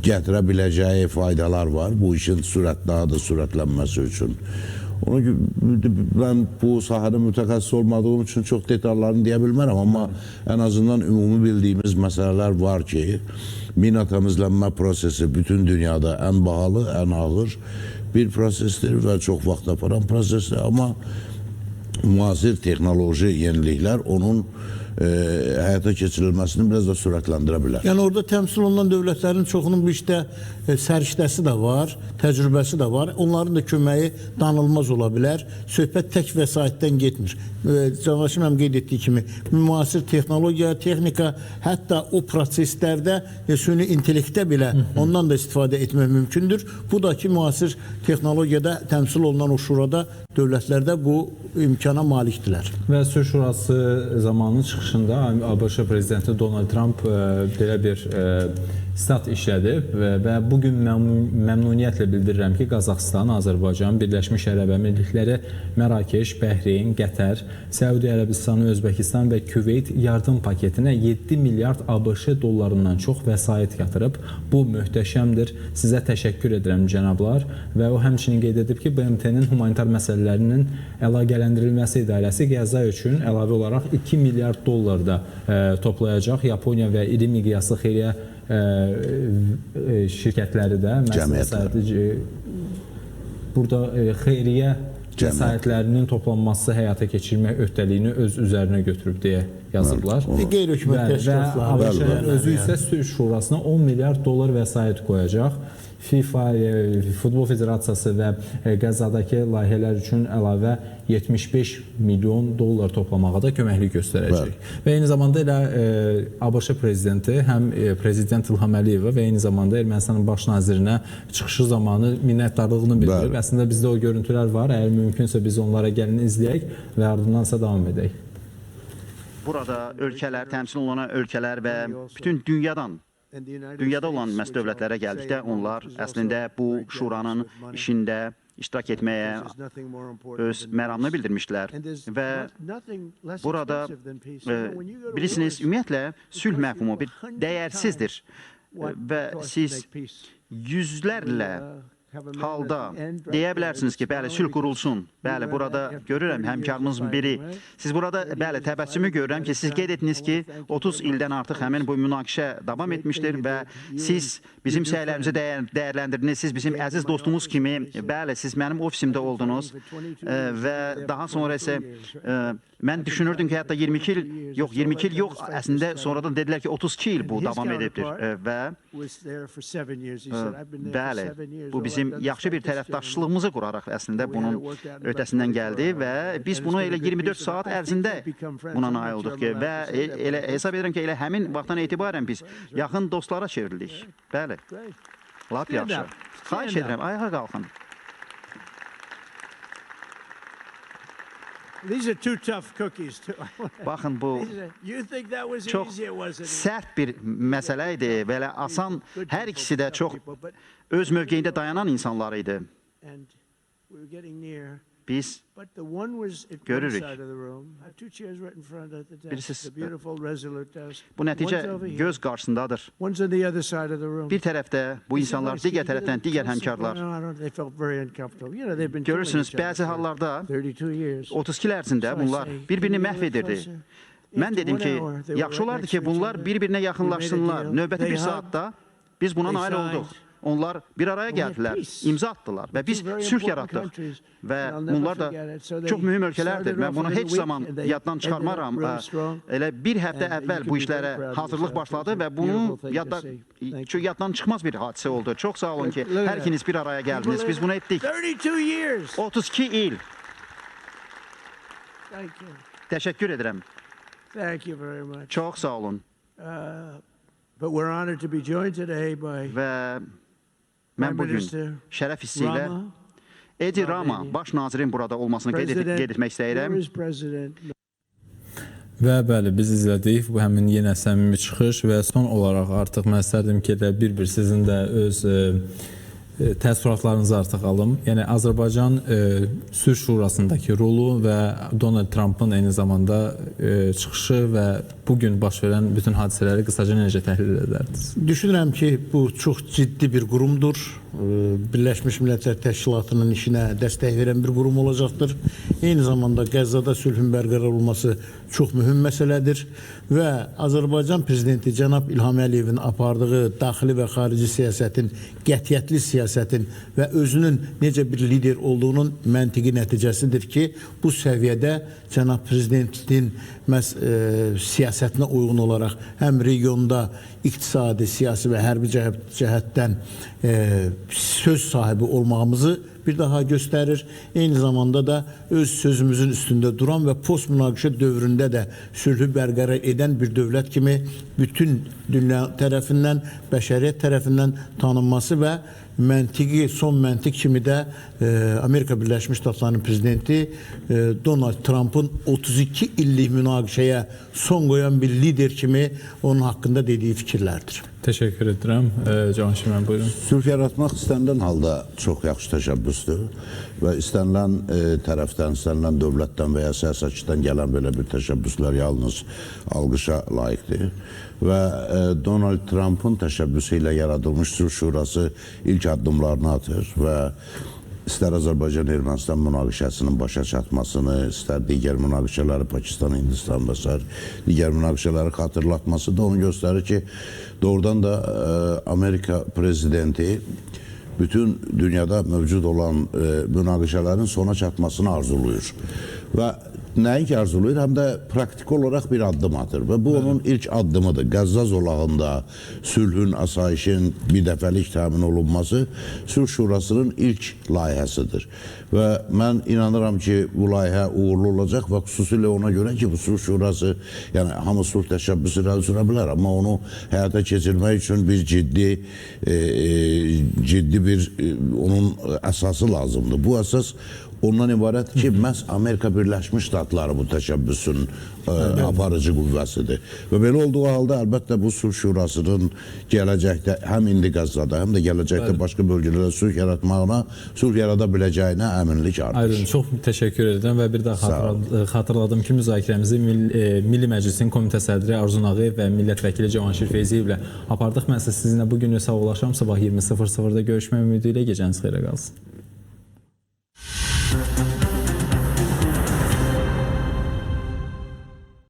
gətirə biləcəyi faydalar var bu işin daha da sürətlənməsi üçün. Ona görə mən bu sahədə mütəxəssis olmadığım üçün çox detallarını deyə bilmərəm, amma ən azından ümumi bildiyimiz məsələlər var ki, mina təmizlənmə prosesi bütün dünyada ən bahalı, ən ağır bir prosesdir və çox vaxt aparan prosesdir, amma müasir texnoloji yeniliklər onun həyata keçirilməsini biraz da sürətləndirə bilər. Yəni orada təmsil olunan dövlətlərin çoxunun bu işdə səriştəsi də var, təcrübəsi də var. Onların da köməyi danılmaz ola bilər. Söhbət tək vəsaitdən getmir. Cavanşir müəllim qeyd etdiyi kimi müasir texnologiya, texnika, hətta o proseslərdə süni intellektdə belə ondan da istifadə etmək mümkündür. Bu da ki, müasir texnologiyada təmsil olunan o şurada dövlətlərdə bu imkana malikdirlər. Və Sülh Şurası zamanı çıxışında ABŞ prezidenti Donald Trump belə bir stat işlədib və bugün məmnuniyyətlə bildirirəm ki, Qazaxıstan, Azərbaycan, Birləşmiş Ərəb Əmirlikləri, Mərakeş, Bəhreyn, Qətər, Səudi Ərəbistanı, Özbəkistan və Küveyt yardım paketinə 7 milyard ABŞ dollarından çox vəsait yatırıb. Bu möhtəşəmdir. Sizə təşəkkür edirəm, cənablar. Və o həmçinin qeyd edib ki, BMT-nin humanitar məsələlərinin əlaqələndirilməsi idarəsi Qəzza üçün əlavə olaraq 2 milyard dollar da toplayacaq. Yaponiya və iri miqyaslı xeyriyyə şirkətləri də Cəmiyyətlər. burada xeyriyyə vəsaitlərinin toplanması həyata keçirmək öhdəliyini öz üzərinə götürüb deyə yazıblar. Qeyri-hökumət təşkilatları ABŞ özü isə sülh şurasına 10 milyard dollar vəsait qoyacaq. FIFA, Futbol Federasiyası və Qəzzadakı layihələr üçün əlavə 75 milyon dollar toplamağa da köməklik göstərəcək. Və eyni zamanda elə ABŞ prezidenti həm prezident İlham Əliyeva və eyni zamanda Ermənistanın baş nazirinə çıxışı zamanı minnətdarlığını bildirib. Əslində bizdə o görüntülər var. Əgər mümkünsə biz onlara gəlin izləyək və ardındansa davam edək. Burada ölkələr, təmsil olunan ölkələr və bütün dünyada olan dövlətlərə gəldikdə onlar əslində bu şuranın işində iştirak etməyə öz məramını bildirmişdilər və burada bilirsiniz, ümumiyyətlə sülh məfhumu bir dəyərsizdir və siz yüzlərlə halda deyə bilərsiniz ki, bəli, sülh qurulsun. Bəli, burada görürəm həmkarımızın biri. Siz burada, bəli, təbəssümü görürəm ki, siz qeyd etdiniz ki, 30 ildən artıq həmin bu münaqişə davam etmişdir və siz bizim səylərimizi dəyərləndirdiniz. Siz bizim əziz dostumuz kimi, bəli, siz mənim ofisimdə oldunuz və daha sonra isə mən düşünürdüm ki, hətta 22 il yox, əslində sonradan dedilər ki, 32 il bu davam edibdir və bəli, bu bizim yaxşı bir tərəfdaşlığımızı quraraq əslində bunun ötəsindən gəldi və biz bunu elə 24 saat ərzində buna nail olduq ki, və elə hesab edirəm ki, elə həmin vaxtdan etibarən biz yaxın dostlara çevrildik. Bəli, lap yaxşı. Xahiş edirəm, ayağa qalxın. Baxın, bu çox sərt bir məsələ idi, belə asan, hər ikisi də çox öz mövqeyində dayanan insanlar idi. Biz görürük. Bu nəticə göz qarşısındadır. Bir tərəfdə bu insanlar, digər tərəfdən digər həmkarlar. Görürsünüz, bəzi hallarda 32 il ərzində bunlar bir-birini məhv edirdi. Mən dedim ki, yaxşı olardı ki, bunlar bir-birinə yaxınlaşsınlar. Növbəti bir saatda biz buna nail olduq. Onlar bir araya gəldilər, imza atdılar və biz sülh yaratdıq. Və bunlar da çox mühüm ölkələrdir. Mən bunu heç zaman yaddan çıxarmaram. Elə bir həftə əvvəl bu işlərə hazırlıq başladı və bunun yaddan çıxmaz bir hadisə oldu. Çox sağ olun ki, hər ikiniz bir araya gəldiniz. Biz bunu etdik. 32 il. Təşəkkür edirəm. Çox sağ olun. Və mən bugün şərəf hissi ilə Edi Rama, baş nazirin burada olmasını qeyd etmək istəyirəm. Və bəli, biz izlədik bu həmin yenə səmimi çıxış və son olaraq artıq mən istərdim ki, bir sizin də öz təəssüratlarınızı artıq alım. Yəni Azərbaycan sülh şurasındakı rolu və Donald Trump'ın eyni zamanda çıxışı və bugün baş verən bütün hadisələri qısaca necə təhlil edərdiniz? Düşünürəm ki, bu çox ciddi bir qurumdur. Birləşmiş Millətlər Təşkilatının işinə dəstək verən bir qurum olacaqdır. Eyni zamanda Qəzzada sülhün bərqərar olması çox mühüm məsələdir və Azərbaycan prezidenti cənab İlham Əliyevin apardığı daxili və xarici siyasətin, qətiyyətli siyasətin və özünün necə bir lider olduğunun məntiqi nəticəsidir ki, bu səviyyədə cənab prezidentin siyasətinə uyğun olaraq həm regionda iqtisadi, siyasi və hərbi cəhətdən söz sahibi olmağımızı bir daha göstərir. Eyni zamanda da öz sözümüzün üstündə duran və post-münaqişə dövründə də sülhü bərqərar edən bir dövlət kimi bütün dünya tərəfindən, bəşəriyyət tərəfindən tanınması və məntiqi, son məntiq kimi də Amerika Birləşmiş Ştatlarının prezidenti Donald Trump'ın 32 illik münaqişəyə son qoyan bir lider kimi onun haqqında dediyi fikirlərdir. Təşəkkür edirəm. Cavanşir müəllim, buyurun. Sülh yaratmaq istənilən halda çox yaxşı təşəbbüsdür və istənilən tərəfdən, istənilən dövlətdən və ya siyasətçidən gələn belə bir təşəbbüslər yalnız alqışa layiqdir. Və Donald Trump'ın təşəbbüsü ilə yaradılmış Sülh Şurası ilk addımlarını atır və istər Azərbaycan-Ermənistan münaqişəsinin başa çatmasını, istər digər münaqişələri Pakistan, Hindistan və s. digər münaqişələri xatırlatması da onu göstərir ki, doğrudan da Amerika prezidenti bütün dünyada mövcud olan münaqişələrin sona çatmasını arzulayır. Və nəinki arzulayır, həm də praktik olaraq bir addım atır. Və bu onun ilk addımıdır. Qəzza zolağında sülhün, asayişin bir dəfəlik təmin olunması Sülh Şurasının ilk layihəsidir. Və mən inanıram ki, bu layihə uğurlu olacaq və xüsusilə ona görə ki, bu Sülh Şurası, yəni hamı sülh təşəbbüsü irəli sürə bilər, amma onu həyata keçirmək üçün bir ciddi bir onun əsası lazımdır. Bu əsas ondan ibarət ki, məhz Amerika Birləşmiş Ştatları bu təşəbbüsün aparıcı qüvvəsidir. Və belə olduğu halda əlbəttə bu Sülh Şurasının gələcəkdə həm indi Qəzzada, həm də gələcəkdə başqa bölgələrdə sülh yaratmağına, sülh yarada biləcəyinə əminlik artır. Aydın, çox təşəkkür edirəm və bir daha xatırladım ki, müzakirəmizi Milli Məclisin Komitə sədri Arzun Ağayev və millət vəkili Cavanşir Feyziyevlə apardıq. Mən sizinlə bu günü sağollaşıram. Sabah 20:00-da görüşmək ümidi ilə gecəniz xeyrə qalsın.